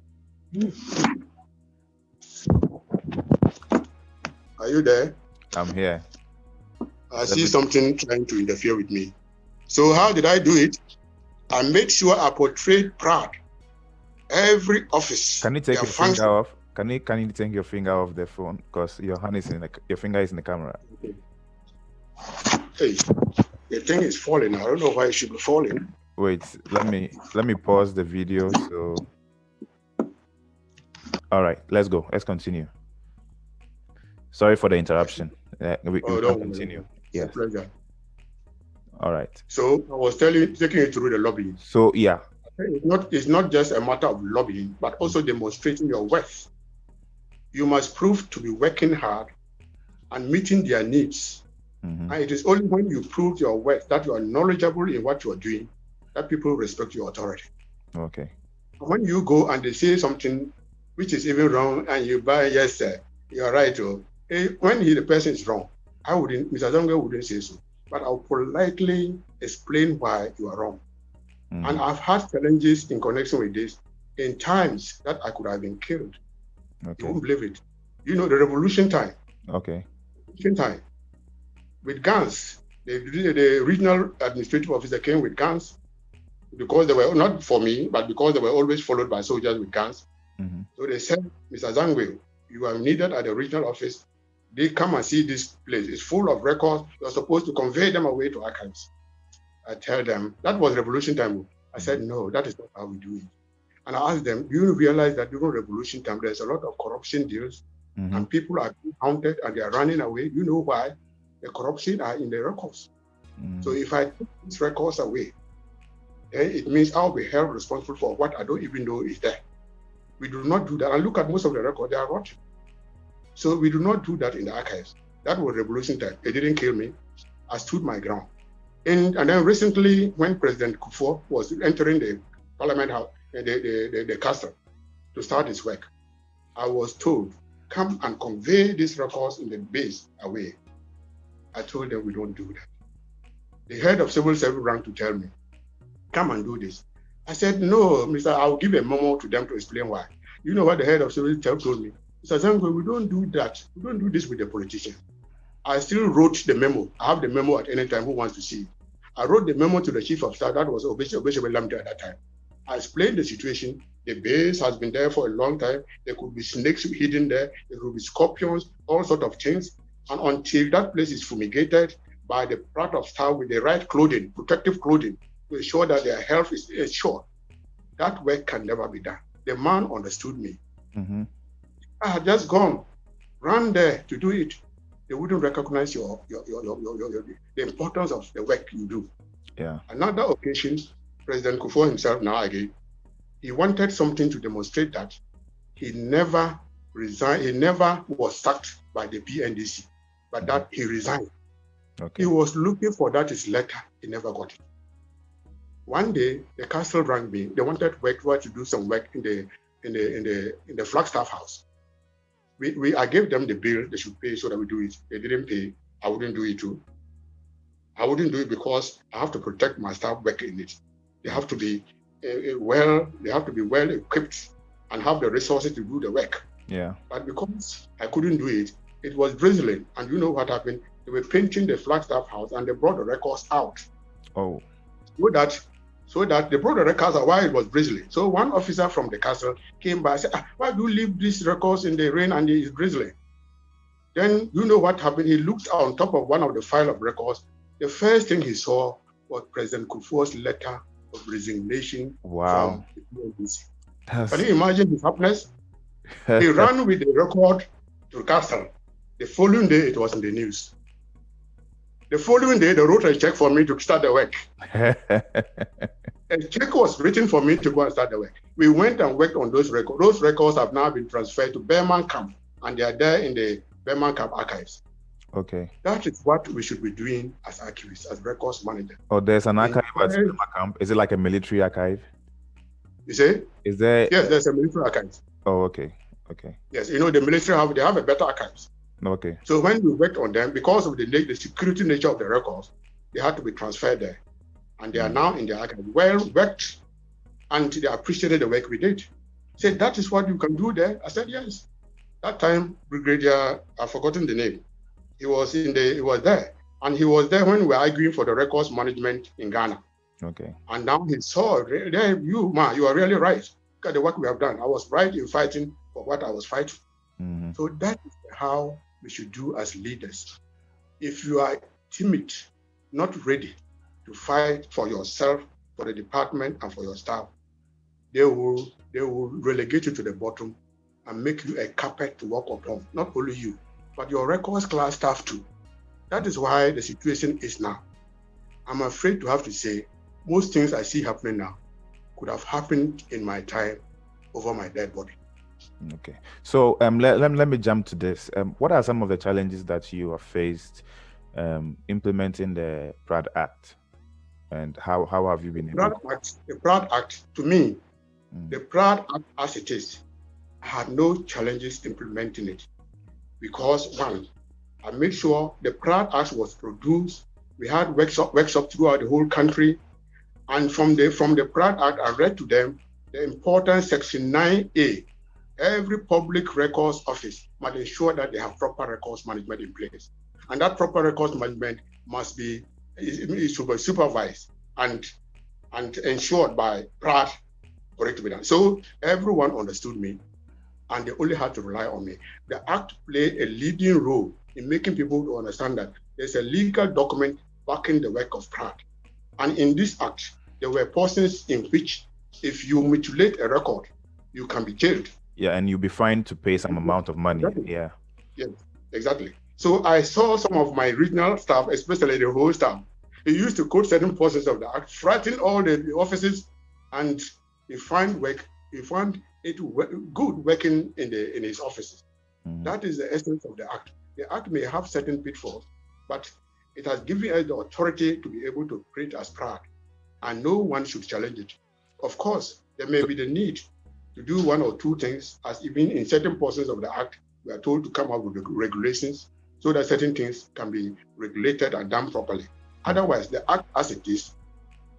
Are you there? I'm here. I see something trying to interfere with me. So how did I do it? I made sure I portrayed PRAAD. Every office. Can you take your finger off? Can you take your finger off the phone? Because your hand is your finger is in the camera. Okay. Hey, the thing is falling. I don't know why it should be falling. Wait, let me pause the video. So, all right, let's go. Let's continue. Sorry for the interruption. We can continue. Yes. Pleasure. All right. So I was taking you through the lobbying. So yeah. It's not just a matter of lobbying, but also demonstrating your worth. You must prove to be working hard and meeting their needs. Mm-hmm. And it is only when you prove your worth, that you are knowledgeable in what you are doing, that people respect your authority. Okay. When you go and they say something which is even wrong, and you buy, yes, sir, you are right. When the person is wrong, Mr. Azangweo wouldn't say so, but I'll politely explain why you are wrong. Mm-hmm. And I've had challenges in connection with this in times that I could have been killed. Okay. You won't believe it. You know, the revolution time. Okay. Revolution time. With guns. The regional administrative officer came with guns because they were not for me, but because they were always followed by soldiers with guns. Mm-hmm. So they said, Mr. Azangweo, you are needed at the regional office. They come and see this place. It's full of records. You're supposed to convey them away to archives. I tell them, that was revolution time. I said, no, that is not how we do it. And I asked them, do you realize that during revolution time, there's a lot of corruption deals and people are being counted and they are running away? You know why? The corruption are in the records. So if I take these records away, then it means I'll be held responsible for what I don't even know is there. We do not do that. And look at most of the records, they are rotten. So we do not do that in the archives. That was revolution time. It didn't kill me. I stood my ground. And then recently, when President Kufuor was entering the Parliament House, the castle, to start his work, I was told, come and convey these records in the base away. I told them we don't do that. The head of civil service ran to tell me, come and do this. I said, no, Mr. I'll give a memo to them to explain why. You know what the head of civil service told me? Mr. Azangweo, we don't do that. We don't do this with the politicians. I still wrote the memo. I have the memo at any time who wants to see it. I wrote the memo to the chief of staff, that was Obeshebe Lamte at that time. I explained the situation. The base has been there for a long time. There could be snakes hidden there. There could be scorpions, all sorts of things. And until that place is fumigated by the part of staff with the right clothing, protective clothing, to ensure that their health is ensured, that work can never be done. The man understood me. Mm-hmm. I had just gone, ran there to do it. They wouldn't recognize the importance of the work you do. Yeah. Another occasion, President Kufuor himself now again, he wanted something to demonstrate that he never resigned, he never was sacked by the PNDC, but that he resigned. Okay. He was looking for that his letter, he never got it. One day, the castle rang me. They wanted to do some work in the Flagstaff house. I gave them the bill they should pay so that we do it. They didn't pay. I wouldn't do it too. I wouldn't do it because I have to protect my staff working in it. They have to be well equipped and have the resources to do the work. Yeah. But because I couldn't do it, it was drizzling. And you know what happened? They were painting the Flagstaff house and they brought the records out. Oh. So that they brought the records out while it was drizzling. So one officer from the castle came by and said, why do you leave these records in the rain and it's drizzling? Then you know what happened? He looked on top of one of the file of records. The first thing he saw was President Kufuor's letter of resignation. Wow. From the PNDC. Can you imagine his happiness? He ran with the record to the castle. The following day, it was in the news. The following day, they wrote a check for me to start the work. A check was written for me to go and start the work. We went and worked on those records. Those records have now been transferred to Berman Camp, and they are there in the Berman Camp archives. Okay. That is what we should be doing as archivists, as records manager. Oh, there's an archive at Berman Camp. Is it like a military archive? You say? Is there? Yes, there's a military archive. Oh, okay. Okay. Yes, you know the military have a better archives. Okay. So when we worked on them, because of the security nature of the records, they had to be transferred there. And they are now in the archive, well worked, and they appreciated the work we did. Said, that is what you can do there? I said, yes. That time, Brigadier, I've forgotten the name. He was there. And he was there when we were arguing for the records management in Ghana. Okay. And now he saw, you are really right. Look at the work we have done. I was right in fighting for what I was fighting. Mm-hmm. So that is how we should do as leaders. If you are timid, not ready to fight for yourself, for the department, and for your staff, they will relegate you to the bottom and make you a carpet to walk upon. Not only you, but your records class staff too. That is why the situation is now. I'm afraid to have to say most things I see happening now could have happened in my time over my dead body. Okay. So let me jump to this. What are some of the challenges that you have faced implementing the PRAAD Act? And how have you been able to? The PRAAD Act, to me, the PRAAD Act as it is, I had no challenges implementing it. Because one, I made sure the PRAAD Act was produced. We had workshops throughout the whole country. And from the PRAAD Act, I read to them the important Section 9A. Every public records office must ensure that they have proper records management in place. And that proper records management must be supervised and ensured by PRAAD for it to be done. So everyone understood me, and they only had to rely on me. The Act played a leading role in making people to understand that there's a legal document backing the work of PRAAD. And in this Act, there were portions in which if you mutilate a record, you can be jailed. Yeah, and you'll be fined to pay some amount of money. Exactly. Yeah. Yes, exactly. So I saw some of my regional staff, especially the whole staff, he used to quote certain portions of the Act, frighten all the offices, and he found it good working in his offices. That is the essence of the Act. The Act may have certain pitfalls, but it has given us the authority to be able to operate as PRAAD, and no one should challenge it. Of course, there may be the need to do one or two things, as even in certain portions of the Act, we are told to come up with the regulations so that certain things can be regulated and done properly. Otherwise, the Act as it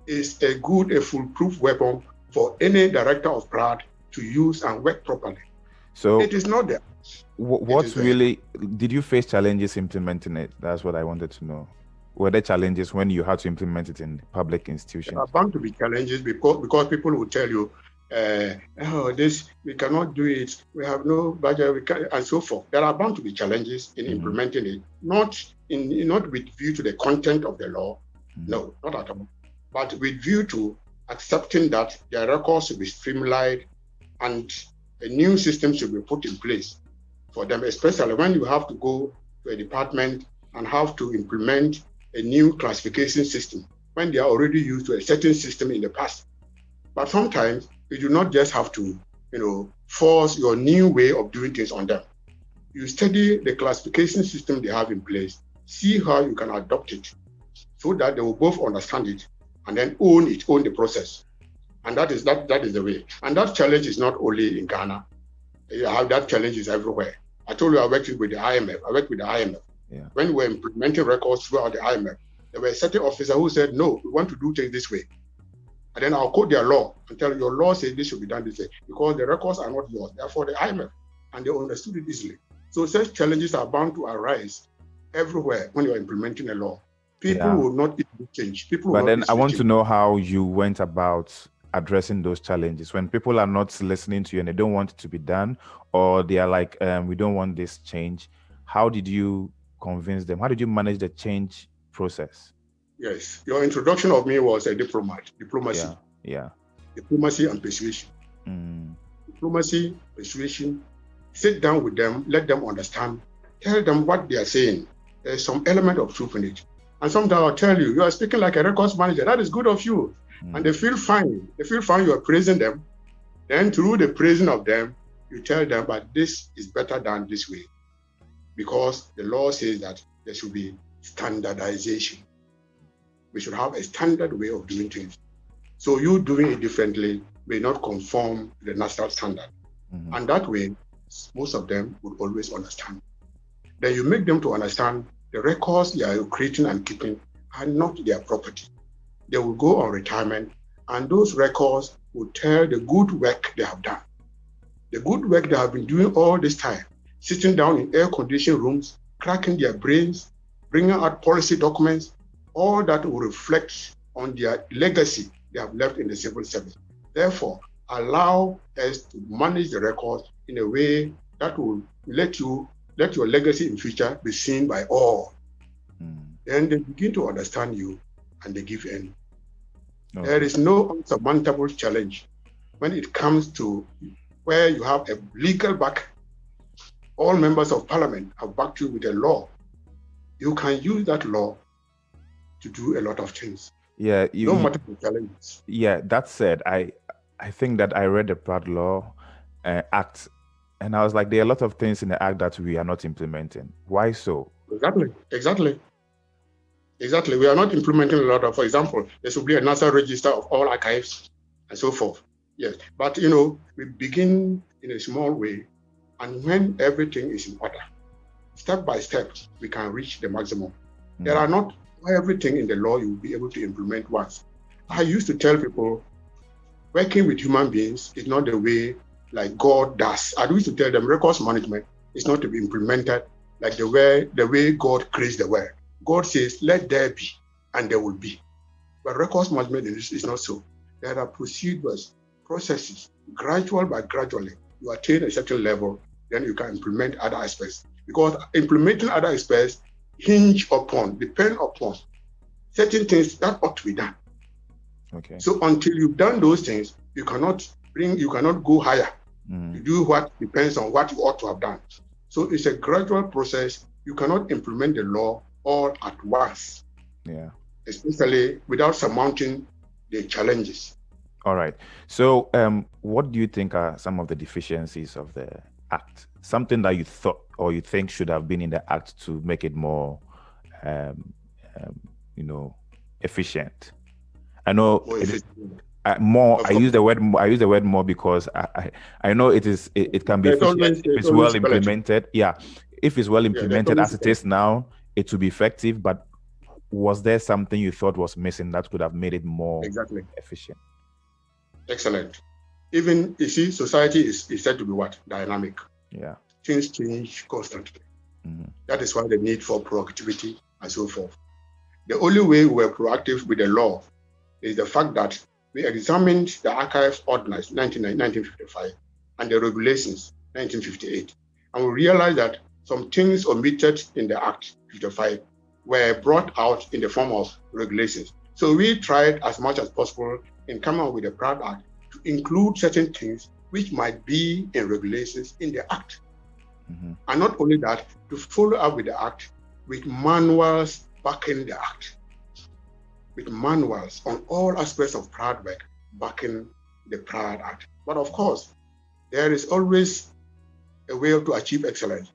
is a foolproof weapon for any director of PRAAD to use and work properly. So it is not there. Did you face challenges implementing it? That's what I wanted to know. Were there challenges when you had to implement it in public institutions? There are bound to be challenges because people will tell you, we cannot do it, we have no budget, and so forth. There are bound to be challenges in implementing it, not with view to the content of the law, no, not at all, but with view to accepting that their records should be streamlined and a new system should be put in place for them, especially when you have to go to a department and have to implement a new classification system when they are already used to a certain system in the past. But sometimes you do not just have to, force your new way of doing things on them. You study the classification system they have in place, see how you can adopt it so that they will both understand it and then own the process. And that is the way. And that challenge is not only in Ghana. You have that challenge everywhere. I told you I worked with the IMF. Yeah. When we were implementing records throughout the IMF, there were certain officers who said, no, we want to do things this way. And then I'll quote their law and tell your law says this should be done this way because the records are not yours, they're for the IMF. And they understood it easily. So such challenges are bound to arise everywhere when you're implementing a law. People will not easily change. But then I want to know how you went about addressing those challenges when people are not listening to you and they don't want it to be done, or they are like, we don't want this change. How did you convince them? How did you manage the change process? Yes, your introduction of me was a diplomat. Diplomacy. Yeah. Diplomacy and persuasion. Diplomacy, persuasion. Sit down with them, let them understand, tell them what they are saying. There's some element of truth in it. And sometimes I'll tell you, you are speaking like a records manager. That is good of you. And they feel fine. They feel fine you are praising them. Then through the praising of them, you tell them, but this is better than this way. Because the law says that there should be standardization. We should have a standard way of doing things. So you doing it differently may not conform to the national standard. And that way, most of them would always understand. Then you make them to understand the records they are creating and keeping are not their property. They will go on retirement, and those records will tell the good work they have done. The good work they have been doing all this time, sitting down in air-conditioned rooms, cracking their brains, bringing out policy documents, all that will reflect on their legacy they have left in the civil service. Therefore, allow us to manage the records in a way that will let your legacy in future be seen by all. Then they begin to understand you and they give in. Okay. There is no unsurmountable challenge when it comes to where you have a legal back. All members of parliament have backed you with a law. You can use that law to do a lot of things. Yeah, No matter the challenges. Yeah, that said, I think that I read the PRAAD Law Act, and I was like, there are a lot of things in the Act that we are not implementing. Why so? Exactly. We are not implementing a lot of, for example, there should be a national register of all archives and so forth. Yes, but we begin in a small way, and when everything is in order, step by step, we can reach the maximum. There are not everything in the law you will be able to implement once. I used to tell people, working with human beings is not the way like God does. I used to tell them records management is not to be implemented like the way God creates the world. God says, let there be, and there will be. But records management is not so. There are procedures, processes, gradually, you attain a certain level, then you can implement other aspects. Because implementing other aspects depend upon certain things that ought to be done. Okay. So until you've done those things, you cannot go higher. You do what depends on what you ought to have done. So it's a gradual process. You cannot implement the law all at once. Yeah. Especially without surmounting the challenges. All right. So what do you think are some of the deficiencies of the Act? Something that you thought or you think should have been in the Act to make it more efficient? I know more. I use the word more because I know it can be efficient if it's well implemented. Yeah, if it's well implemented as it is now, it will be effective. But was there something you thought was missing that could have made it more efficient? Excellent. Even you see, society is said to be what? Dynamic. Yeah. Things change constantly. That is why the need for proactivity and so forth. The only way we were proactive with the law is the fact that we examined the Archives Ordinance 1955 and the regulations 1958, and we realized that some things omitted in the Act 55 were brought out in the form of regulations. So we tried as much as possible in coming up with the PRAAD Act to include certain things which might be in regulations in the Act. And not only that, to follow up with the Act with manuals backing the Act. With manuals on all aspects of PRAAD work backing the PRAAD Act. But of course, there is always a way to achieve excellence.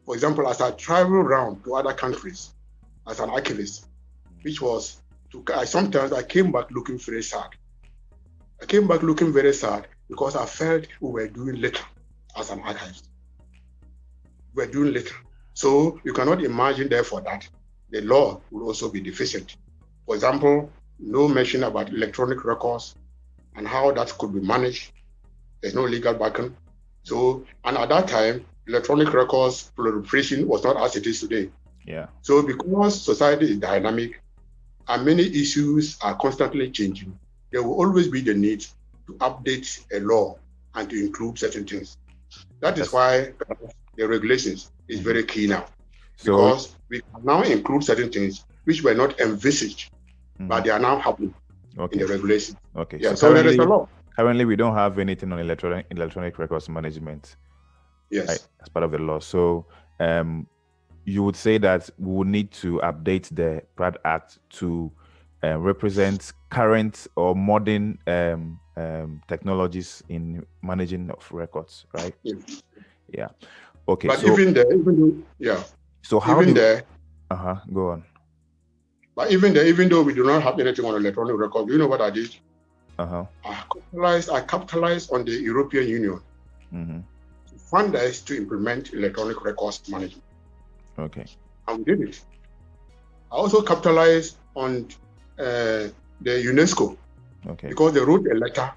For example, as I travel around to other countries as an archivist, sometimes I came back looking very sad. I came back looking very sad because I felt we were doing little as an archivist. We were doing little. So you cannot imagine, therefore, that the law will also be deficient. For example, no mention about electronic records and how that could be managed. There's no legal backing. So, and at that time, electronic records proliferation was not as it is today. Yeah. So because society is dynamic and many issues are constantly changing, there will always be the need to update a law and to include certain things. That is why the regulations is very key now. Because we can now include certain things which were not envisaged, but they are now happening in the regulations. Okay. Yeah, so there is a law. Currently, we don't have anything on electronic records management. Yes. Right, as part of the law. So you would say that we would need to update the PRAAD Act to represent current or modern technologies in managing of records, right? Yes. Yeah. Okay. But so, even though, yeah. So how even go on. But even though we do not have anything on electronic record, you know what I did? I capitalized on the European Union to fund us to implement electronic records management. Okay. And we did it. I also capitalized on the UNESCO. Okay. Because they wrote a letter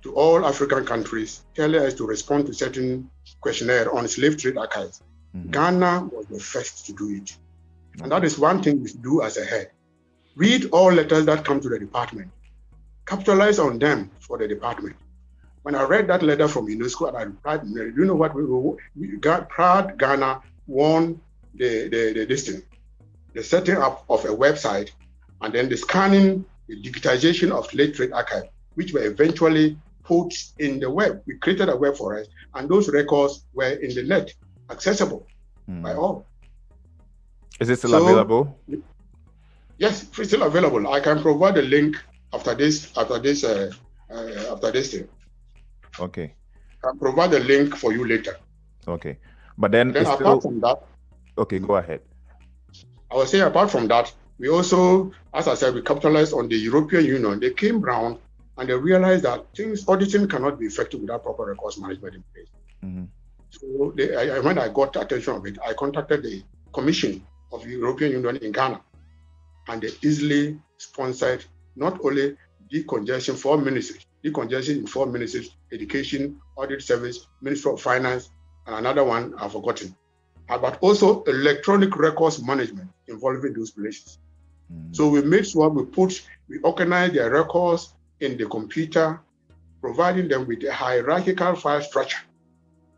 to all African countries telling us to respond to certain questionnaire on slave trade archives. Ghana was the first to do it. And that is one thing we should do as a head. Read all letters that come to the department. Capitalize on them for the department. When I read that letter from UNESCO and I replied, you know what, PRAAD Ghana won the setting up of a website and then the scanning, the digitization of slave trade archive, which were eventually put in the web. We created a web for us, and those records were in the net, accessible by all. Is it still available? Yes, it's still available. I can provide a link after this thing. Okay. I can provide a link for you later. Okay. But then it's apart still... from that, Okay, go ahead. I was saying apart from that, we also, as I said, we capitalized on the European Union. They came around and they realized that auditing cannot be effective without proper records management in place. Mm-hmm. So when I got attention of it, I contacted the Commission of the European Union in Ghana, and they easily sponsored not only decongestion for ministries, decongestion in 4 ministries: education, audit service, Ministry of Finance, and another one I've forgotten, but also electronic records management involving those places. Mm-hmm. So we made sure we organize their records in the computer, providing them with a hierarchical file structure,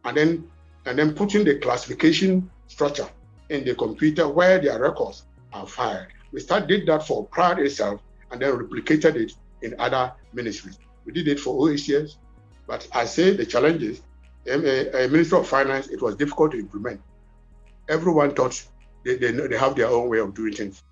and then putting the classification structure in the computer where their records are filed. We did that for PRAAD itself, and then replicated it in other ministries. We did it for OECS, but I say the challenges, Ministry of Finance, it was difficult to implement. Everyone thought they have their own way of doing things.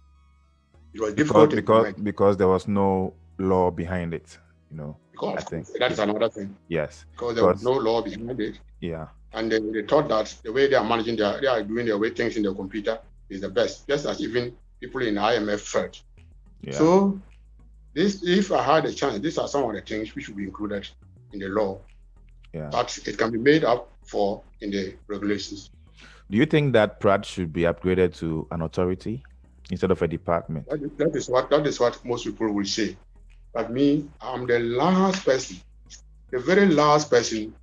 It was difficult to implement. Because there was no law behind it, Because I think that is another thing. Yes. Because there was no law behind it. Yeah. And they thought that the way they are managing they are doing their way things in the computer is the best, just as even people in IMF felt. Yeah. So if I had a chance, these are some of the things which should be included in the law. Yeah. But it can be made up for in the regulations. Do you think that PRAAD should be upgraded to an authority instead of a department? That is what most people will say. But me, I'm the very last person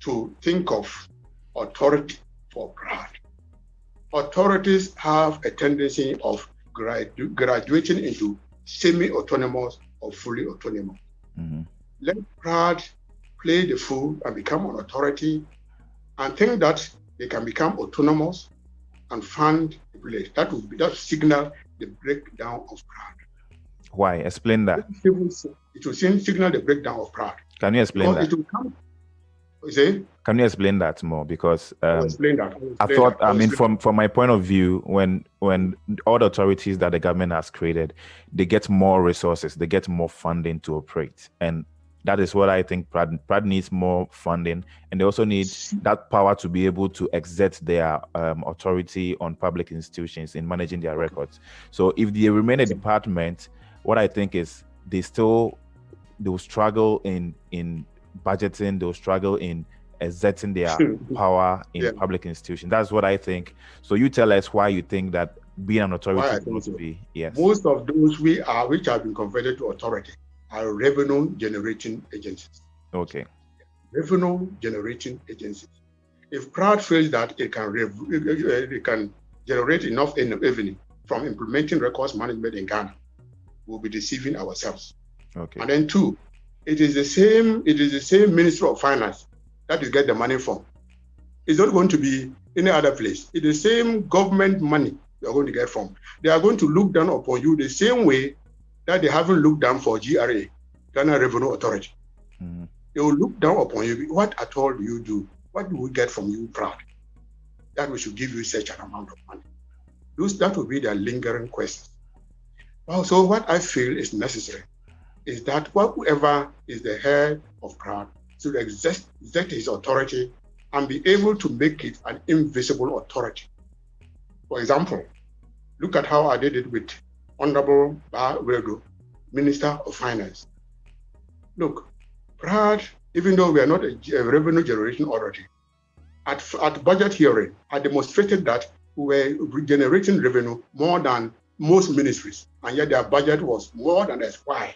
to think of authority for PRAAD. Authorities have a tendency of graduating into semi-autonomous or fully autonomous. Mm-hmm. Let PRAAD play the fool and become an authority and think that they can become autonomous and fund the place. That signal the breakdown of PRAAD. Why? Explain that. It will signal the breakdown of PRAAD. Can you explain that? It will come. Say? Can you explain that more? Because I'll explain that. I thought, from my point of view, when all the authorities that the government has created, they get more resources, they get more funding to operate, and that is what I think PRAAD needs more funding, and they also need that power to be able to exert their authority on public institutions in managing their records. So if they remain a department, what I think is they will struggle in budgeting, they'll struggle in exerting their power in public institutions. That's what I think. So you tell us why you think that being an authority is supposed to be. Yes. Most of those which have been converted to authority are revenue generating agencies. Okay. Revenue generating agencies. If PRAAD feels that it can generate enough revenue from implementing records management in Ghana, we'll be deceiving ourselves. Okay. And then 2, it is the same Ministry of Finance that you get the money from. It's not going to be any other place. It's the same government money you're going to get from. They are going to look down upon you the same way that they haven't looked down for GRA, Ghana Revenue Authority. Mm-hmm. They will look down upon you. What at all do you do? What do we get from you, PRAAD? That we should give you such an amount of money. That will be their lingering questions. So what I feel is necessary is that whoever is the head of PRAAD should exert his authority and be able to make it an invisible authority. For example, look at how I did it with Honorable Bawedo, Minister of Finance. Look, PRAAD, even though we are not a revenue generation authority, at budget hearing, I demonstrated that we were generating revenue more than most ministries, and yet their budget was more than as why.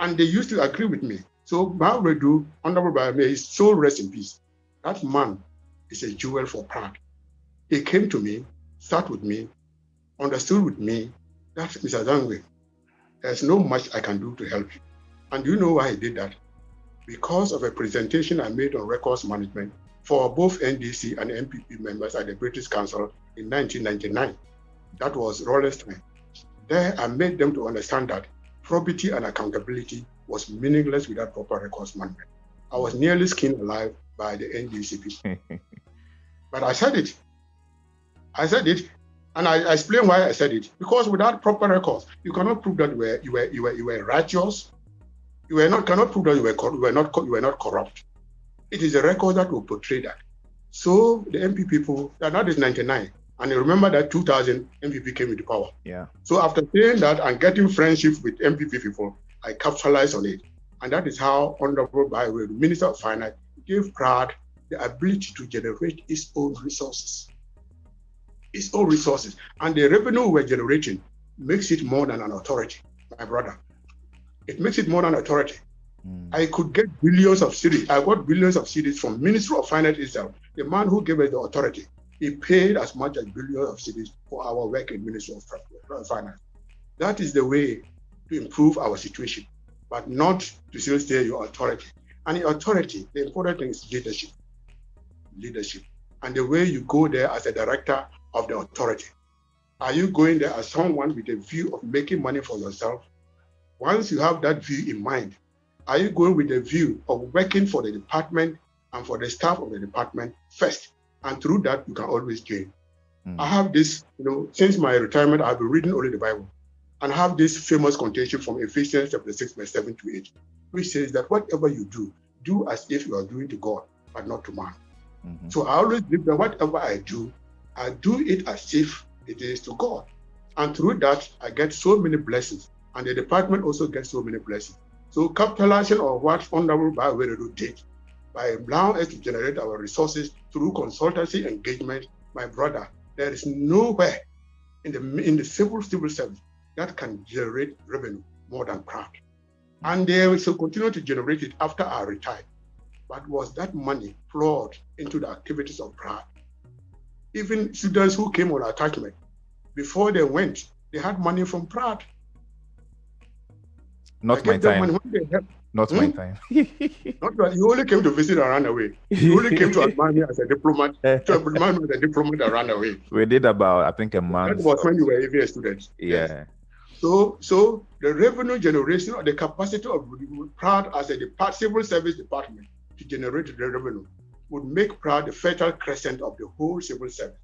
And they used to agree with me. So Bawedo, Honorable Bawedo, his soul rest in peace. That man is a jewel for PRAAD. He came to me, sat with me, understood with me that, Mr. Azangweo, there's no much I can do to help you. And do you know why he did that? Because of a presentation I made on records management for both NDC and MPP members at the British Council in 1999. That was Rawlings time. There I made them to understand that probity and accountability was meaningless without proper records management. I was nearly skinned alive by the NDC people. But I said it. And I explain why I said it. Because without proper records, you cannot prove that you were righteous. You cannot prove that you were not corrupt. It is a record that will portray that. So the MP people, that is 99. And you remember that 2000 MPP came into power. Yeah. So after saying that and getting friendship with MPP people, I capitalized on it. And that is how Honorable Byway, the Minister of Finance, gave PRAAD the ability to generate its own resources. Its own resources. And the revenue we're generating makes it more than an authority, my brother. It makes it more than an authority. I could get billions of cedis. I got billions of cedis from Ministry of Finance itself. The man who gave us the authority, he paid as much as billions of cedis for our work in Ministry of Finance. That is the way to improve our situation, but not to still stay your authority. And in authority, the important thing is leadership. Leadership. And the way you go there as a director of the authority. Are you going there as someone with a view of making money for yourself? Once you have that view in mind, are you going with the view of working for the department and for the staff of the department first? And through that, you can always gain. I have this, since my retirement, I've been reading only the Bible. And I have this famous quotation from Ephesians chapter 6, verse 7 to 8, which says that whatever you do as if you are doing to God, but not to man. So I always believe that whatever I do it as if it is to God. And through that, I get so many blessings. And the department also gets so many blessings. So capitalization of what Honorable Byway did by allowing us to generate our resources through consultancy engagement, my brother, there is nowhere in the civil service that can generate revenue more than PRAAD. And they will continue to generate it after I retired. But was that money flowed into the activities of PRAAD? Even students who came on attachment, before they went, they had money from PRAAD. Not my time. Not my time. Not that you only came to visit and run away. You only came to admire me as a diplomat, and run away. We did about, I think, a month. That was when you were even a student. Yeah. Yes. So the revenue generation or the capacity of PRAAD as a civil service department to generate the revenue would make PRAAD the fertile crescent of the whole civil service,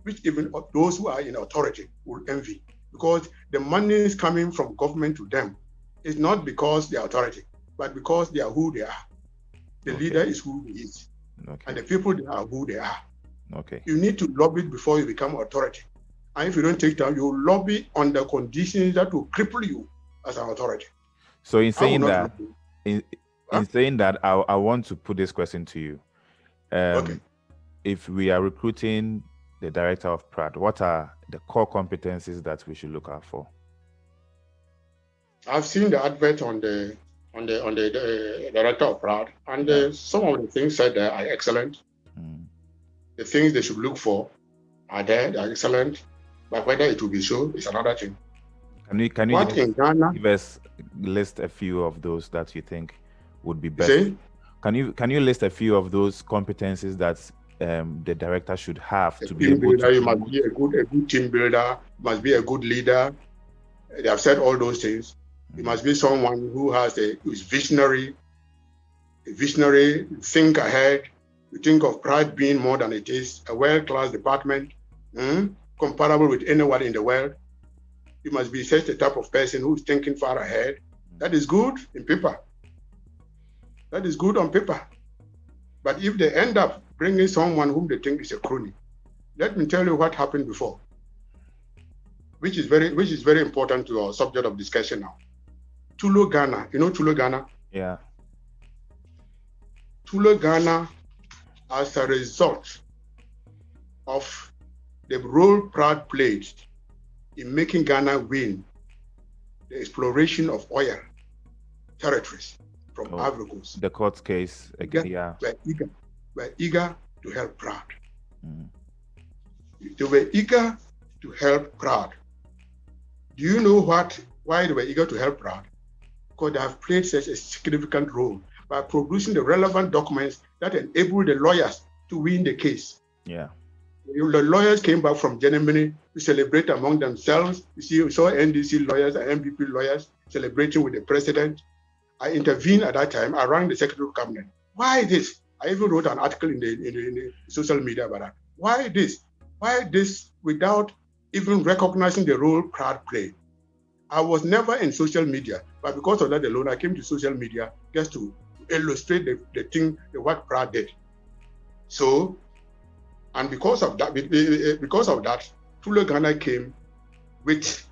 which even those who are in authority will envy, because the money is coming from government to them. It's not because they are authority, but because they are who they are. The leader is who he is. And the people, they are who they are. You need to lobby before you become authority. And if you don't take time, you lobby under conditions that will cripple you as an authority. So in saying that, I want to put this question to you. If we are recruiting the director of PRAAD, what are the core competencies that we should look out for? I've seen the advert on the director of PRAAD, and some of the things said there are excellent. The things they should look for are there, they are excellent, but whether it will be so is another thing. Can you give us list a few of those that you think would be best? See? Can you list a few of those competencies that the director should have to be able to? You must be a good team builder. You must be a good leader. They have said all those things. You must be someone who is visionary, think ahead. You think of PRAAD being more than it is, a world-class department, comparable with anyone in the world. You must be such a type of person who's thinking far ahead. That is good in paper. That is good on paper. But if they end up bringing someone whom they think is a crony, let me tell you what happened before, which is very important to our subject of discussion now. Tulu, Ghana. You know Tulu, Ghana? Yeah. Tulu, Ghana, as a result of the role PRAAD played in making Ghana win the exploration of oil territories from Ivory Coast. The court case again, yeah. We're eager to help PRAAD. They were eager to help PRAAD. Do you know why they were eager to help PRAAD? Because they have played such a significant role by producing the relevant documents that enable the lawyers to win the case. Yeah. The lawyers came back from Germany to celebrate among themselves. You see, we saw NDC lawyers and MPP lawyers celebrating with the president. I intervened at that time. I rang the Secretary of Cabinet. Why this? I even wrote an article in the social media about that. Why this? Why this without even recognizing the role PRAAD played. I was never in social media, but because of that alone, I came to social media just to illustrate the thing, the what PRAAD did. So, and because of that, Tulu Ghana came with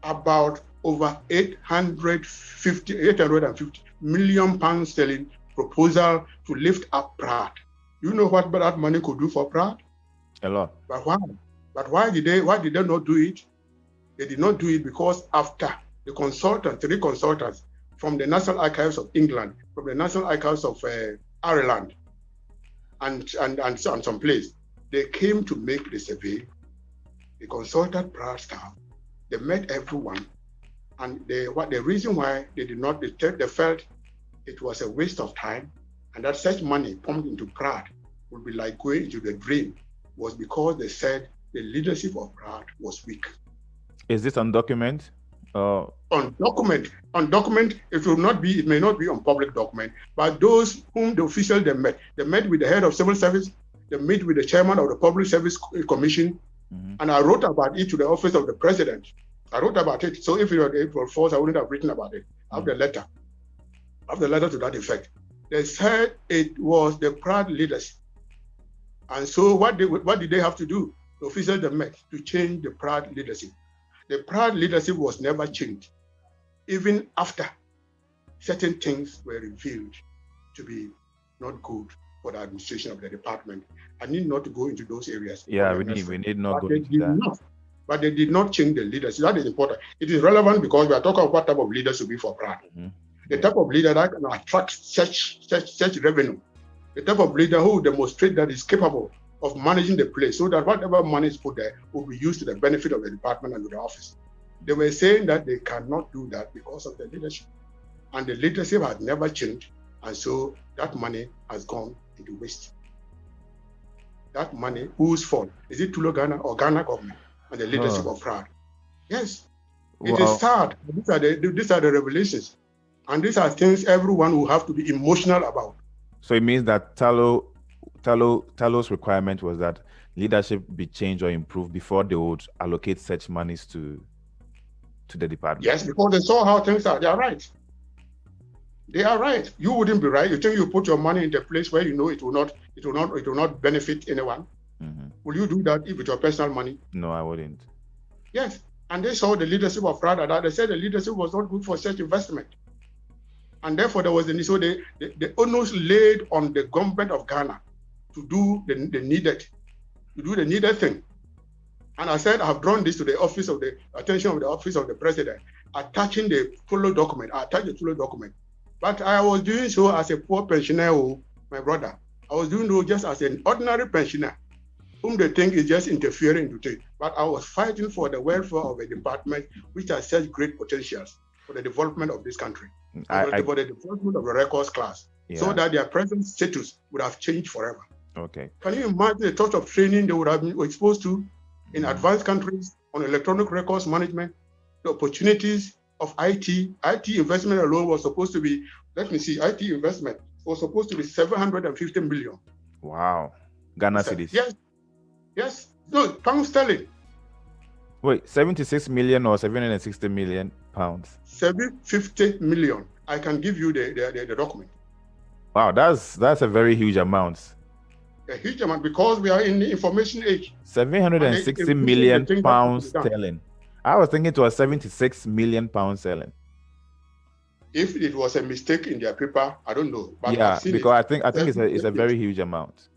about over 850 million pounds sterling proposal to lift up PRAAD. You know what that money could do for PRAAD? A lot. But why? But why did they not do it? They did not do it because after three consultants from the National Archives of England, from the National Archives of Ireland, and some place, they came to make the survey. They consulted PRAAD staff. They met everyone, and the reason why they did not, they felt it was a waste of time, and that such money pumped into PRAAD would be like going into the drain, was because they said the leadership of PRAAD was weak. Is this on document? On document, it may not be on public document, but those whom the officials they met with the head of civil service, they met with the chairman of the Public Service Commission, and I wrote about it to the office of the president. I wrote about it. So if it was false, I wouldn't have written about it. I have the letter. I have the letter to that effect. They said it was the PRAAD leaders. And so what did they have to do? The officials they met to change the PRAAD leadership. The PRAAD leadership was never changed, even after certain things were revealed to be not good for the administration of the department. I need not to go into those areas. Yeah, we need not go into that. But they did not change the leadership. That is important. It is relevant because we are talking about what type of leaders to be for PRAAD. The type of leader that can attract such revenue. The type of leader who demonstrate that is capable of managing the place so that whatever money is put there will be used to the benefit of the department and to the office. They were saying that they cannot do that because of the leadership. And the leadership has never changed. And so that money has gone into waste. That money, whose fault? Is it Tulu Ghana or Ghana government and the leadership of PRAAD? Yes. It is sad. These are the revelations. And these are things everyone will have to be emotional about. So it means that Talo's requirement was that leadership be changed or improved before they would allocate such monies to the department. Yes, because they saw how things are. They are right. They are right. You wouldn't be right. You think you put your money in a place where you know it will not benefit anyone. Will you do that if it's your personal money? No, I wouldn't. Yes. And they saw the leadership of PRAAD that they said the leadership was not good for such investment. And therefore there was the need. So the onus laid on the government of Ghana to do the needed thing. And I said, I've drawn this to the attention of the office of the president, attaching the Tulu document. I attached the Tulu document. But I was doing so as a poor pensioner, my brother. I was doing so just as an ordinary pensioner, whom they think is just interfering into things. But I was fighting for the welfare of a department which has such great potentials for the development of this country, for the development of the records class, so that their present status would have changed forever. Okay. Can you imagine the sort of training they would have been exposed to in advanced countries on electronic records management, the opportunities of IT investment alone was supposed to be, IT investment was supposed to be 750 million. Wow. Ghana cedis. Yes. No, pound sterling. Wait, 76 million or 760 million pounds? 750 million. I can give you the document. Wow, that's a very huge amount. A huge amount because we are in the information age. 760 million pounds sterling. I was thinking it was 76 million pounds sterling. If it was a mistake in their paper, I don't know. But yeah, because I think it's a very huge amount.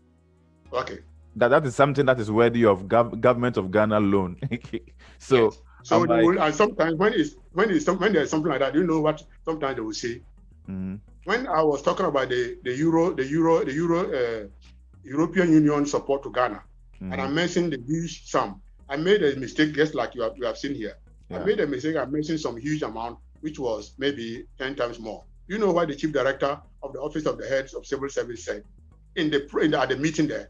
Okay. That is something that is worthy of government of Ghana loan. So, yes. So and sometimes when there's something like that, you know what? Sometimes they will say. When I was talking about the European Union support to Ghana, and I mentioned the huge sum, I made a mistake just like you have seen here. Yeah. I made a mistake. I mentioned some huge amount, which was maybe 10 times more. You know what the chief director of the Office of the Heads of Civil Service said at the meeting there?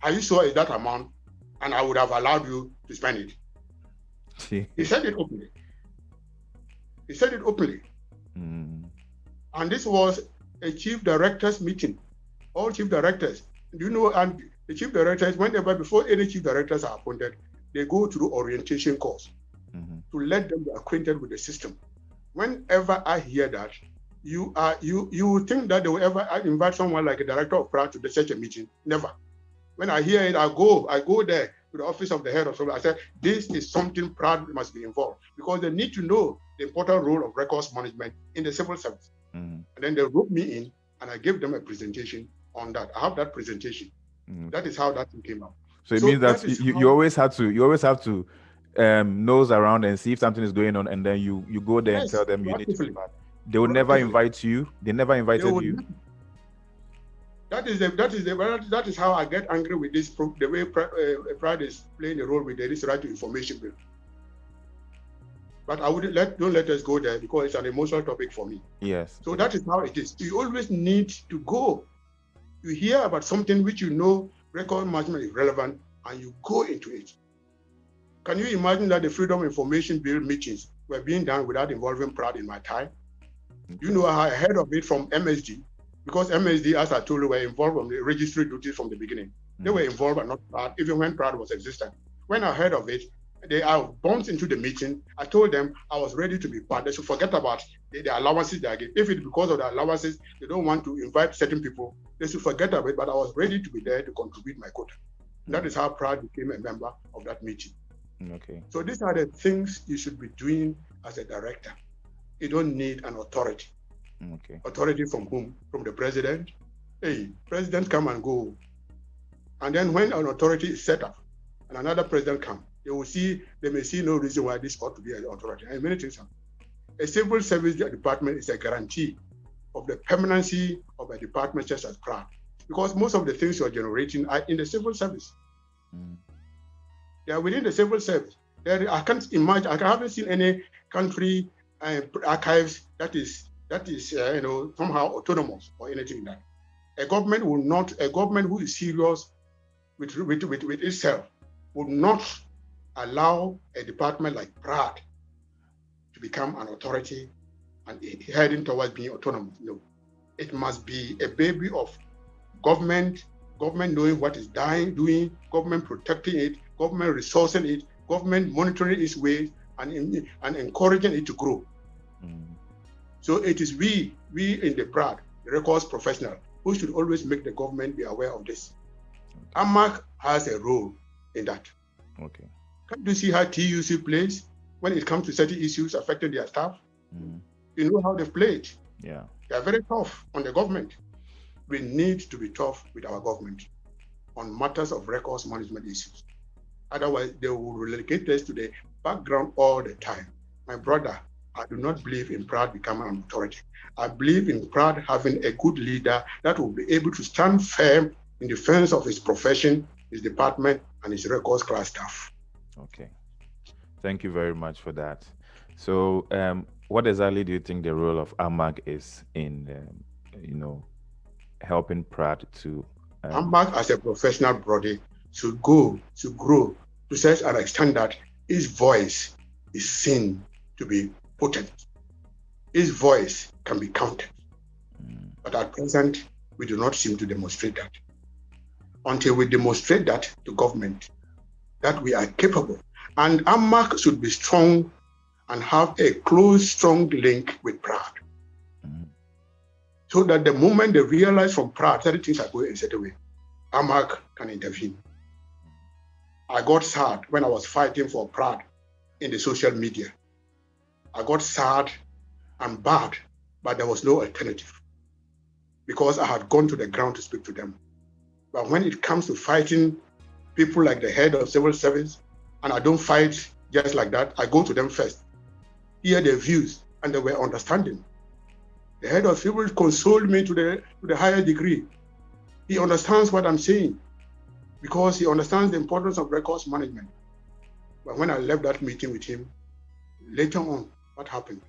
Are you sure it's that amount? And I would have allowed you to spend it. He said it openly. And this was a chief directors meeting. All chief directors. Do you know? And the chief directors, before any chief directors are appointed, they go through orientation course to let them be acquainted with the system. Whenever I hear that, you would think that they will ever invite someone like a director of PRAAD to such a meeting. Never. When I hear it, I go there to the office of the head of service. I said, this is something PRAAD must be involved, because they need to know the important role of records management in the civil service. And then they wrote me in, and I gave them a presentation on that. I have that presentation. That is how that thing came out. So it means that you always have to nose around and see if something is going on, and then you go there and tell them you need to be part. They will never invite you. They never invited you. That is how I get angry with this. The way PRAAD is playing a role with this right to information bill. But I wouldn't don't let us go there, because it's an emotional topic for me. Yes. So that is how it is. You always need to go. You hear about something which you know record management is relevant, and you go into it. Can you imagine that the Freedom of Information Bill meetings were being done without involving PRAAD in my time? You know, I heard of it from MSD, because MSD, as I told you, were involved on the registry duties from the beginning. They were involved, but not PRAAD, even when PRAAD was existent. When I heard of it, I bounced into the meeting. I told them I was ready to be part. They should forget about the allowances they get. If it's because of the allowances, they don't want to invite certain people, they should forget about it, but I was ready to be there to contribute my quota. That is how PRAAD became a member of that meeting. Okay. So these are the things you should be doing as a director. You don't need an authority. Okay. Authority from whom? From the president. Hey, president come and go. And then when an authority is set up and another president comes, they may see no reason why this ought to be an authority. And many things happen. A civil service department is a guarantee of the permanency of a department such as PRAAD, because most of the things you're generating are in the civil service. They are within the civil service. I can't imagine. I haven't seen any country archives that is somehow autonomous or anything like that. A government who is serious with itself would not allow a department like PRAAD to become an authority and heading towards being autonomous. No, it must be a baby of government knowing what it's doing, government protecting it, government resourcing it, government monitoring its ways and encouraging it to grow. So it is we in the PRAAD, the records professional, who should always make the government be aware of this. AMAC has a role in that. Okay. Can't you see how TUC plays when it comes to certain issues affecting their staff? You know how they play it. Yeah. They are very tough on the government. We need to be tough with our government on matters of records management issues. Otherwise, they will relegate us to the background all the time. My brother, I do not believe in PRAAD becoming an authority. I believe in PRAAD having a good leader that will be able to stand firm in defense of his profession, his department, and his records class staff. Okay. Thank you very much for that. So, what exactly do you think the role of AMAC is in, helping PRAAD to? AMAC as a professional body should grow to such an extent that his voice is seen to be potent. His voice can be counted. But at present, we do not seem to demonstrate that. Until we demonstrate that to government, that we are capable. And AMAC should be strong and have a close, strong link with PRAAD. So that the moment they realize from PRAAD that things are going a certain way, AMAC can intervene. I got sad when I was fighting for PRAAD in the social media. I got sad and bad, but there was no alternative because I had gone to the ground to speak to them. But when it comes to fighting people like the head of civil service, and I don't fight just like that, I go to them first, hear their views, and they were understanding. The head of civil consoled me to the higher degree. He understands what I'm saying because he understands the importance of records management. But when I left that meeting with him, later on, what happened?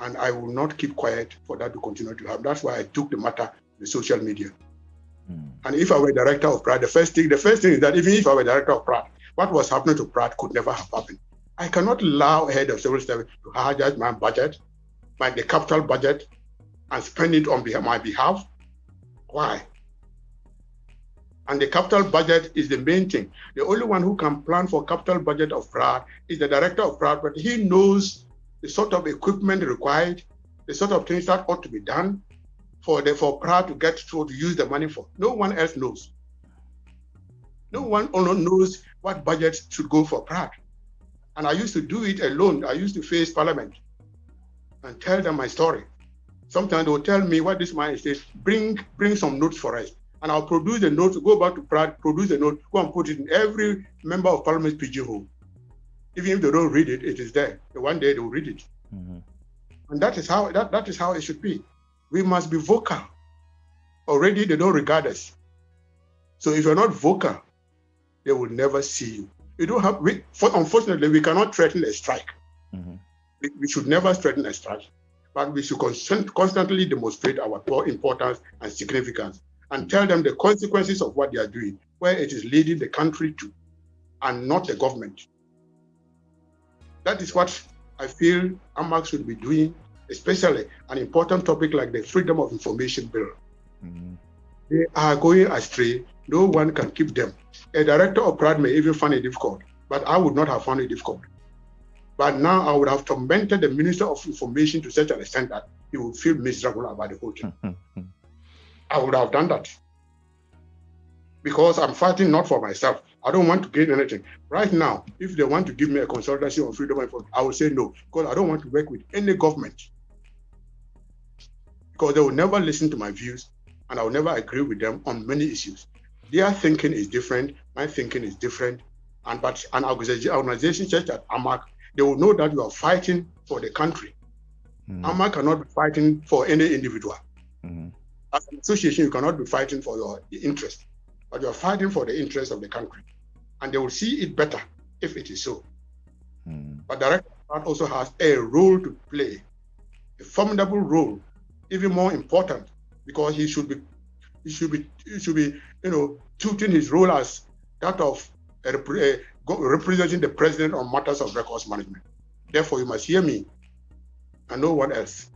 And I will not keep quiet for that to continue to happen. That's why I took the matter to the social media. And if I were director of PRAAD, the first thing is that even if I were director of PRAAD, what was happening to PRAAD could never have happened. I cannot allow head of civil service to hijack my budget, the capital budget, and spend it on my behalf. Why? And the capital budget is the main thing. The only one who can plan for capital budget of PRAAD is the director of PRAAD, but he knows the sort of equipment required, the sort of things that ought to be done for PRAAD to get to use the money for. No one else knows. No one knows what budget should go for PRAAD. And I used to do it alone. I used to face Parliament and tell them my story. Sometimes they will tell me what this man is, bring some notes for us. And I'll produce the notes, go back to PRAAD, produce the note, go and put it in every member of Parliament's pigeonhole. Even if they don't read it, it is there. One day they will read it. Mm-hmm. And that is how it should be. We must be vocal. Already they don't regard us. So if you're not vocal, they will never see you. Unfortunately, we cannot threaten a strike. Mm-hmm. We should never threaten a strike, but we should constantly demonstrate our importance and significance and tell them the consequences of what they are doing, where it is leading the country to, and not the government. That is what I feel AMAC should be doing, especially an important topic like the Freedom of Information Bill. Mm-hmm. They are going astray. No one can keep them. A director of PRAAD may even find it difficult, but I would not have found it difficult. But now I would have tormented the Minister of Information to such an extent that he would feel miserable about the whole thing. I would have done that. Because I'm fighting not for myself. I don't want to gain anything. Right now, if they want to give me a consultancy on freedom of information, I will say no, because I don't want to work with any government. Because they will never listen to my views, and I will never agree with them on many issues. Their thinking is different, my thinking is different, but an organization such as AMAC, they will know that you are fighting for the country. AMAC cannot be fighting for any individual. As an association, you cannot be fighting for your interest, but you are fighting for the interest of the country. And they will see it better if it is so. But Director of PRAAD also has a role to play, a formidable role, even more important, because he should be, treating his role as that of representing the president on matters of records management. Therefore, you must hear me and no one else.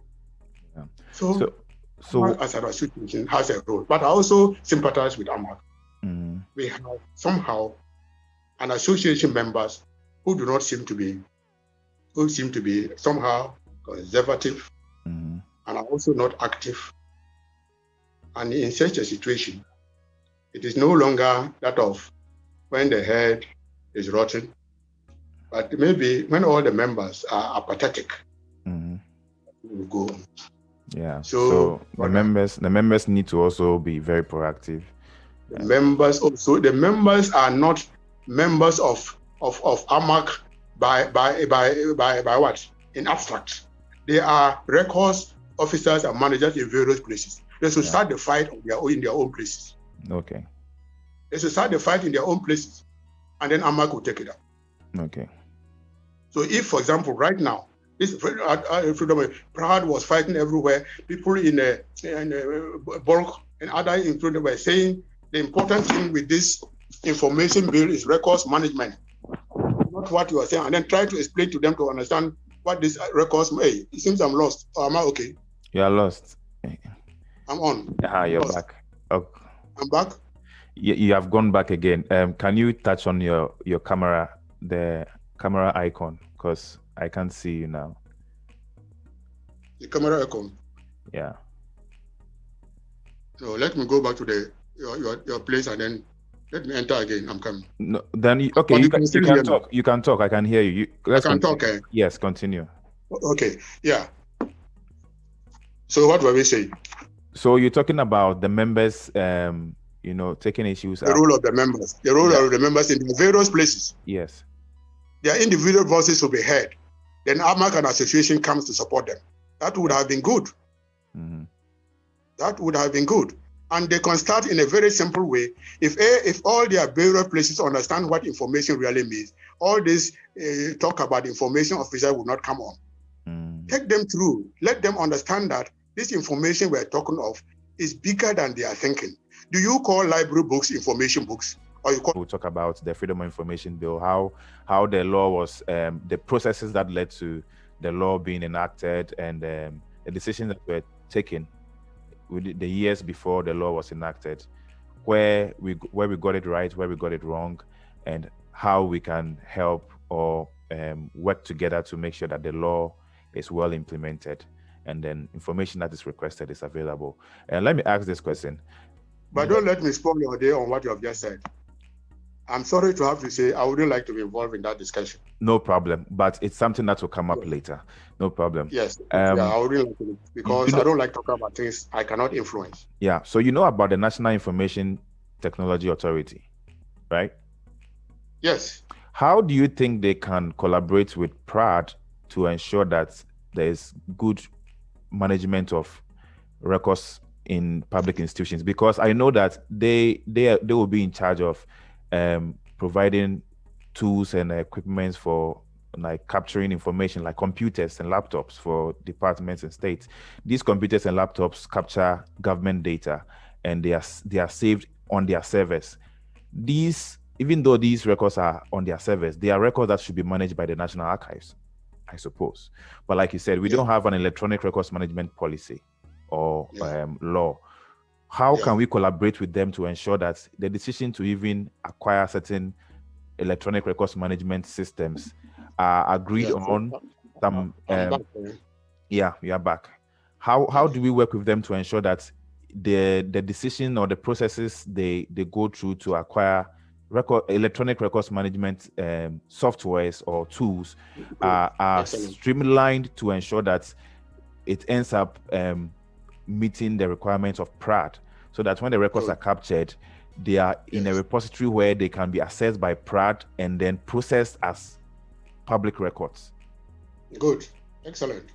Yeah. So as an association has a role, but I also sympathize with AMAC. We have somehow an association members who do not seem to be, somehow conservative and are also not active. And in such a situation, it is no longer that of when the head is rotten, but maybe when all the members are apathetic, we'll go on. Yeah. So the members need to also be very proactive. The members are not members of AMAC by what? In abstract. They are records officers and managers in various places. They should start the fight in their own places. Okay. They should start the fight in their own places, and then AMAC will take it up. Okay. So if, for example, right now, this PRAAD was fighting everywhere, people in bulk and other included were saying the important thing with this information bill is records management, not what you are saying, and then try to explain to them to understand what this records. Hey, it seems I'm lost. Or am I okay? You are lost. I'm on. You're back. Okay. I'm back. You have gone back again. Can you touch on your camera, the camera icon, because I can't see you now. The camera icon. Yeah. So let me go back to your place and then let me enter again. I'm coming. No, then you can talk. You can talk. I can hear you. I can talk. Yes, continue. Okay. Yeah. So what were we saying? So you're talking about the members, taking issues. The role of the members. The role of the members in the various places. Yes. Their individual voices will be heard. Then AMAC and association comes to support them. That would have been good. That would have been good. And they can start in a very simple way. If all their various places understand what information really means, all this talk about information officer will not come on. Take them through. Let them understand that this information we're talking of is bigger than they are thinking. Do you call library books information books? Or you call... We'll talk about the Freedom of Information Bill, how the law was, the processes that led to the law being enacted, and the decisions that were taken with the years before the law was enacted. where we got it right, where we got it wrong, and how we can help or work together to make sure that the law is well implemented, and then information that is requested is available. And let me ask this question. But don't let me spoil your day on what you have just said. I'm sorry to have to say I wouldn't like to be involved in that discussion. No problem, but it's something that will come up later. No problem. Yes, I wouldn't like to, because I don't like talking about things I cannot influence. Yeah, so you know about the National Information Technology Authority, right? Yes. How do you think they can collaborate with PRAAD to ensure that there is good management of records in public institutions? Because I know that they will be in charge of providing tools and equipment for like capturing information, like computers and laptops for departments and states. These computers and laptops capture government data, and they are saved on their servers. Even though these records are on their servers, they are records that should be managed by the National Archives, I suppose. But like you said, we don't have an electronic records management policy or law. How can we collaborate with them to ensure that the decision to even acquire certain electronic records management systems are agreed on? Yeah, we are back. How do we work with them to ensure that the decision or the processes they go through to acquire electronic records management softwares or tools are streamlined to ensure that it ends up meeting the requirements of PRAAD, so that when the records are captured, they are in a repository where they can be accessed by PRAAD and then processed as public records? Good, excellent.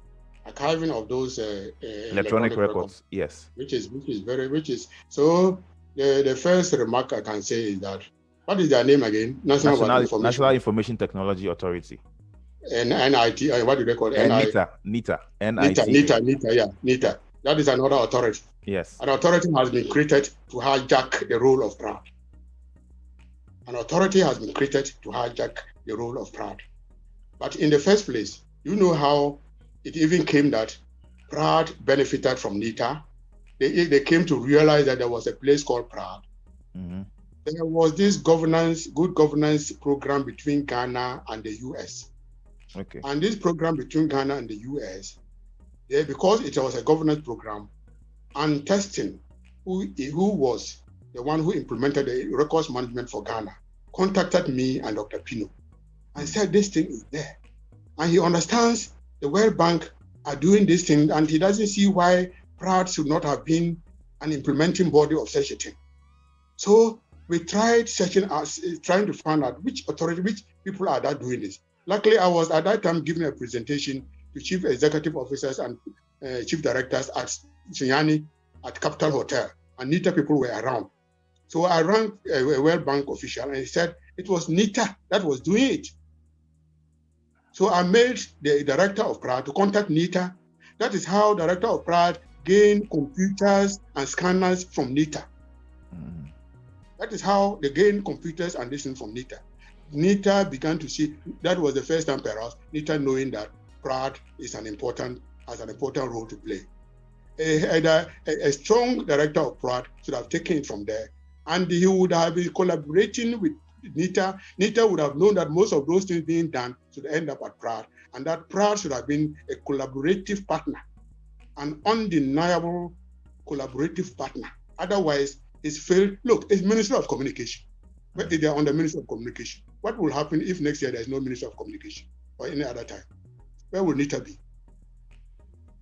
Archiving of those electronic records, yes. Which is so. The first remark I can say is that, what is their name again? National Information Technology Authority. And NIT, what do they call it? NITA. NITA. That is another authority. Yes. An authority has been created to hijack the role of PRAAD. But in the first place, you know how it even came that PRAAD benefited from NITA. They came to realize that there was a place called PRAAD. Mm-hmm. There was this good governance program between Ghana and the US. Okay. And this program between Ghana and the US, because it was a governance program, and testing, who was the one who implemented the records management for Ghana, contacted me and Dr. Pino and said this thing is there. And he understands the World Bank are doing this thing, and he doesn't see why PRAAD should not have been an implementing body of such a thing. So we tried trying to find out which people are that doing this. Luckily, I was at that time giving a presentation to chief executive officers and chief directors at Chinyani at Capital Hotel, and NITA people were around. So I rang a World Bank official, and he said it was NITA that was doing it. So I made the director of PRAAD to contact NITA. That is how director of PRAAD gained computers and scanners from NITA. Mm. That is how they gained computers and this thing from NITA. NITA began to see, that was the first time perhaps, NITA knowing that PRAAD has an important role to play. A strong director of PRAAD should have taken it from there, and he would have been collaborating with NITA. NITA would have known that most of those things being done should end up at PRAAD, and that PRAAD should have been a collaborative partner, an undeniable collaborative partner. Otherwise, it's failed. Look, it's Ministry of Communication. But they are on the Ministry of Communication. What will happen if next year there is no Ministry of Communication or any other time? Where will NITA be?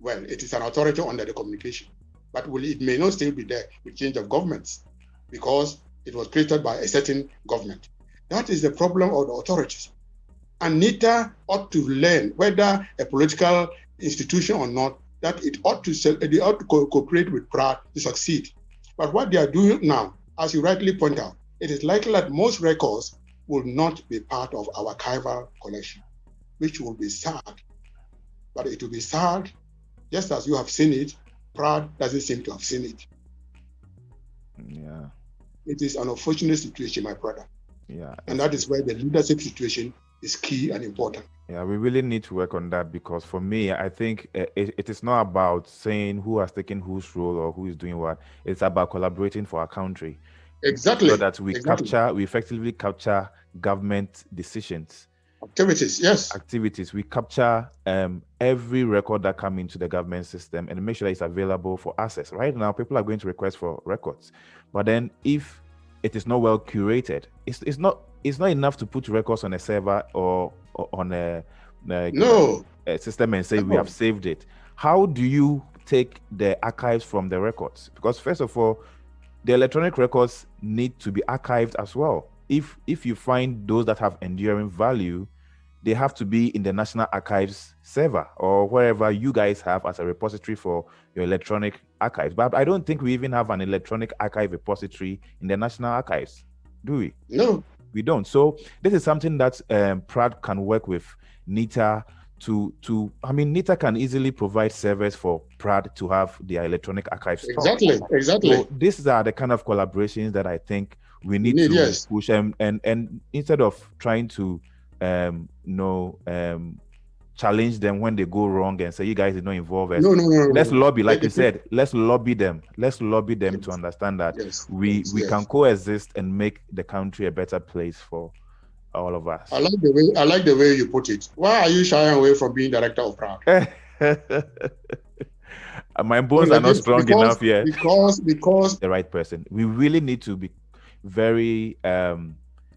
Well, it is an authority under the communication, but it may not still be there with change of governments because it was created by a certain government. That is the problem of the authorities. And NITA ought to learn, whether a political institution or not, that they ought to cooperate with PRAAD to succeed. But what they are doing now, as you rightly point out, it is likely that most records will not be part of our archival collection, which will be sad. But it will be sad, just as you have seen it, PRAAD doesn't seem to have seen it. Yeah. It is an unfortunate situation, my brother. Yeah. And that is where the leadership situation is key and important. Yeah, we really need to work on that, because for me, I think it is not about saying who has taken whose role or who is doing what. It's about collaborating for our country. Exactly. So that we effectively capture government decisions. Activities, yes. Activities. We capture every record that comes into the government system and make sure that it's available for access. Right now, people are going to request for records, but then if it is not well curated, it's not enough to put records on a server or on a system and say we have saved it. How do you take the archives from the records? Because first of all, the electronic records need to be archived as well. If you find those that have enduring value, they have to be in the National Archives server or wherever you guys have as a repository for your electronic archives. But I don't think we even have an electronic archive repository in the National Archives, do we? No. We don't. So this is something that PRAAD can work with NITA NITA can easily provide servers for PRAAD to have their electronic archive stored. Exactly. So these are the kind of collaborations that I think we need to push, and instead of trying to challenge them when they go wrong and say you guys did not involve us. No. Let's lobby, like you said. Let's lobby them. Let's lobby them to understand that we can coexist and make the country a better place for all of us. I like the way you put it. Why are you shying away from being director of PRAAD? My bones are not strong enough yet. Because the right person. We really need to be very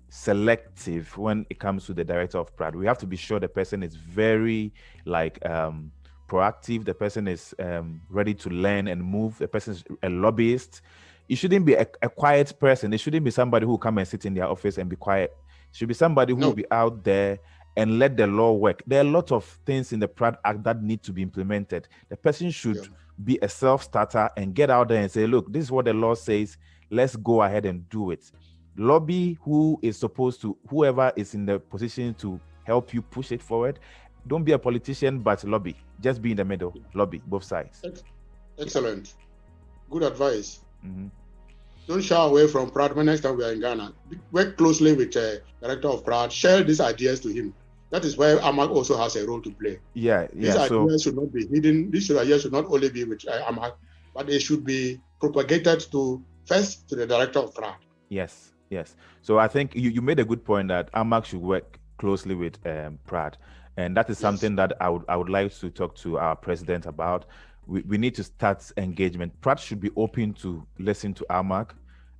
selective when it comes to the director of PRAAD. We have to be sure the person is very proactive. The person is ready to learn and move. The person is a lobbyist. It shouldn't be a quiet person. It shouldn't be somebody who will come and sit in their office and be quiet. It should be somebody who will be out there and let the law work. There are a lot of things in the PRAAD Act that need to be implemented. The person should be a self-starter and get out there and say, look, this is what the law says. Let's go ahead and do it. Lobby whoever is in the position to help you push it forward. Don't be a politician, but lobby. Just be in the middle. Lobby, both sides. Excellent. Good advice. Mm-hmm. Don't shy away from PRAAD when next time we are in Ghana. Work closely with the director of PRAAD. Share these ideas to him. That is where AMAC also has a role to play. These ideas should not be hidden. These ideas should not only be with AMAC, but they should be propagated first to the director of PRAAD. Yes. So I think you made a good point that AMAC should work closely with PRAAD. And that is something that I would like to talk to our president about. We need to start engagement. PRAAD should be open to listen to AMAC,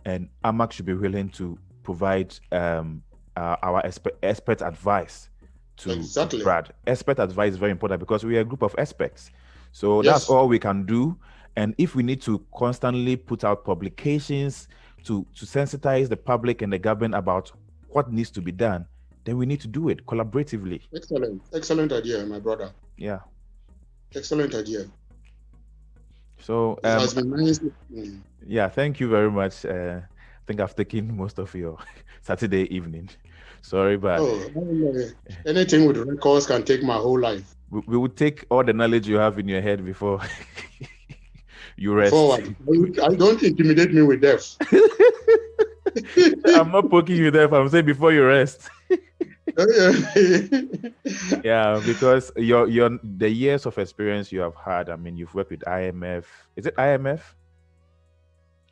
and AMAC should be willing to provide our expert advice to PRAAD. Expert advice is very important because we are a group of experts. So that's all we can do. And if we need to constantly put out publications to sensitize the public and the government about what needs to be done, then we need to do it collaboratively. Excellent idea, my brother. Yeah. Excellent idea. So it has been nice. Yeah, thank you very much. I think I've taken most of your Saturday evening. Sorry, but anything with records can take my whole life. We would take all the knowledge you have in your head before you rest. I don't intimidate me with death. I'm not poking you there. I'm saying before you rest. Yeah, because the years of experience you have had. I mean, you've worked with IMF. Is it IMF?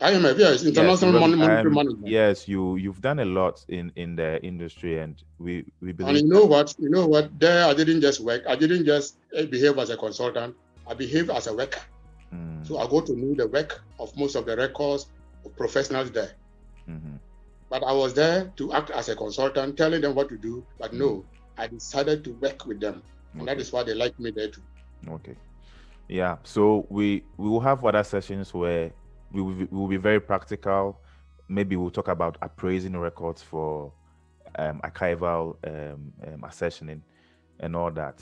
IMF, yes, International Monetary Management. Yes, you've done a lot in the industry, and we believe. And you know what? There, I didn't just work. I didn't just behave as a consultant. I behaved as a worker. So I got to know the work of most of the records of professionals there. Mm-hmm. But I was there to act as a consultant, telling them what to do. But no, I decided to work with them, and that is why they like me there too. Okay. Yeah. So we will have other sessions where we will be very practical. Maybe we'll talk about appraising records for archival accessioning and all that,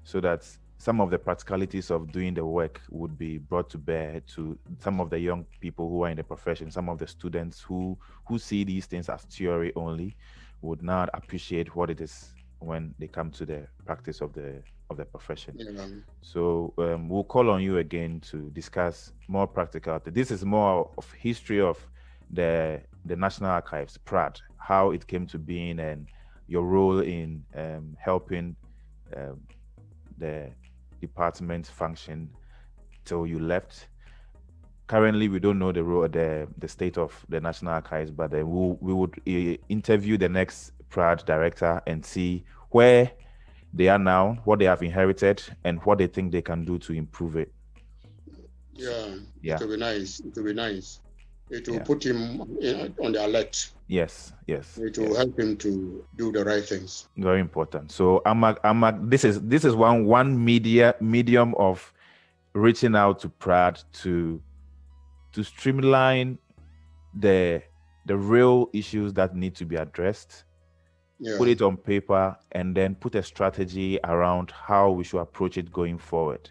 so that some of the practicalities of doing the work would be brought to bear to some of the young people who are in the profession. Some of the students who see these things as theory only would not appreciate what it is when they come to the practice of the profession. Yeah. So we'll call on you again to discuss more practical. This is more of history of the National Archives, PRAAD, how it came to being, and your role in helping the department function till you left. currently we don't know the state of the National Archives, but we would interview the next PRAAD director and see where they are now, what they have inherited, and what they think they can do to improve it. Yeah, it will be nice. It will be nice. It will put him on the alert. Yes. It will help him to do the right things. Very important. So Amak, this is one medium of reaching out to PRAAD to streamline the real issues that need to be addressed, put it on paper, and then put a strategy around how we should approach it going forward.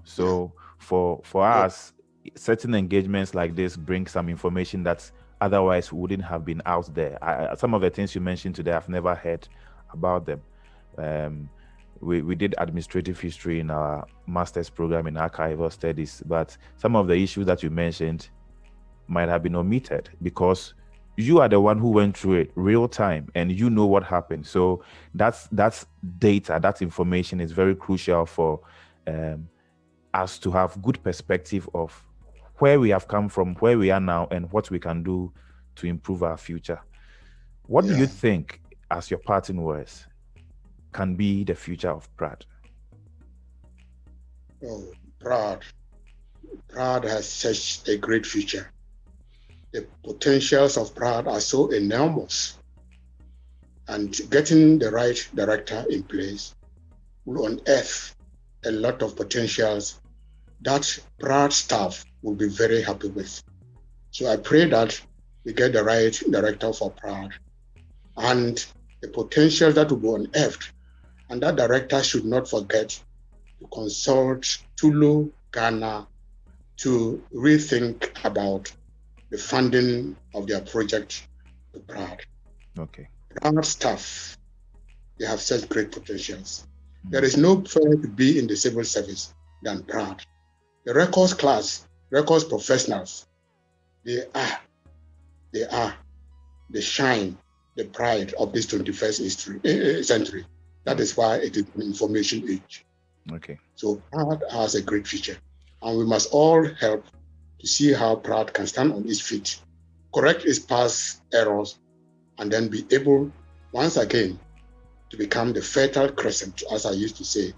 So for us, certain engagements like this bring some information that otherwise wouldn't have been out there. Some of the things you mentioned today, I've never heard about them. We did administrative history in our master's program in archival studies, but some of the issues that you mentioned might have been omitted because you are the one who went through it real time and you know what happened. So that's data, that information is very crucial for us to have good perspective of where we have come from, where we are now, and what we can do to improve our future. What do you think, as your parting words, can be the future of PRAAD? Oh, PRAAD has such a great future. The potentials of PRAAD are so enormous, and getting the right director in place will unearth a lot of potentials that PRAAD staff will be very happy with. So I pray that we get the right director for PRAAD and the potential that will be unearthed. And that director should not forget to consult Tulu, Ghana, to rethink about the funding of their project to PRAAD. Okay. PRAAD staff, they have such great potentials. There is no further to be in the civil service than PRAAD. The records class, records professionals, they are the shine, the pride of this 21st century. That is why it is an information age. Okay. So PRAAD has a great future, and we must all help to see how PRAAD can stand on its feet, correct its past errors, and then be able, once again, to become the fertile crescent, as I used to say,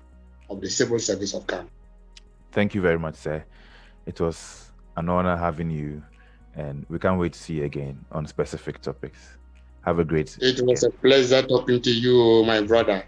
of the civil service of Ghana. Thank you very much, sir. It was an honor having you, and we can't wait to see you again on specific topics. Have a great day. It was a pleasure talking to you, my brother.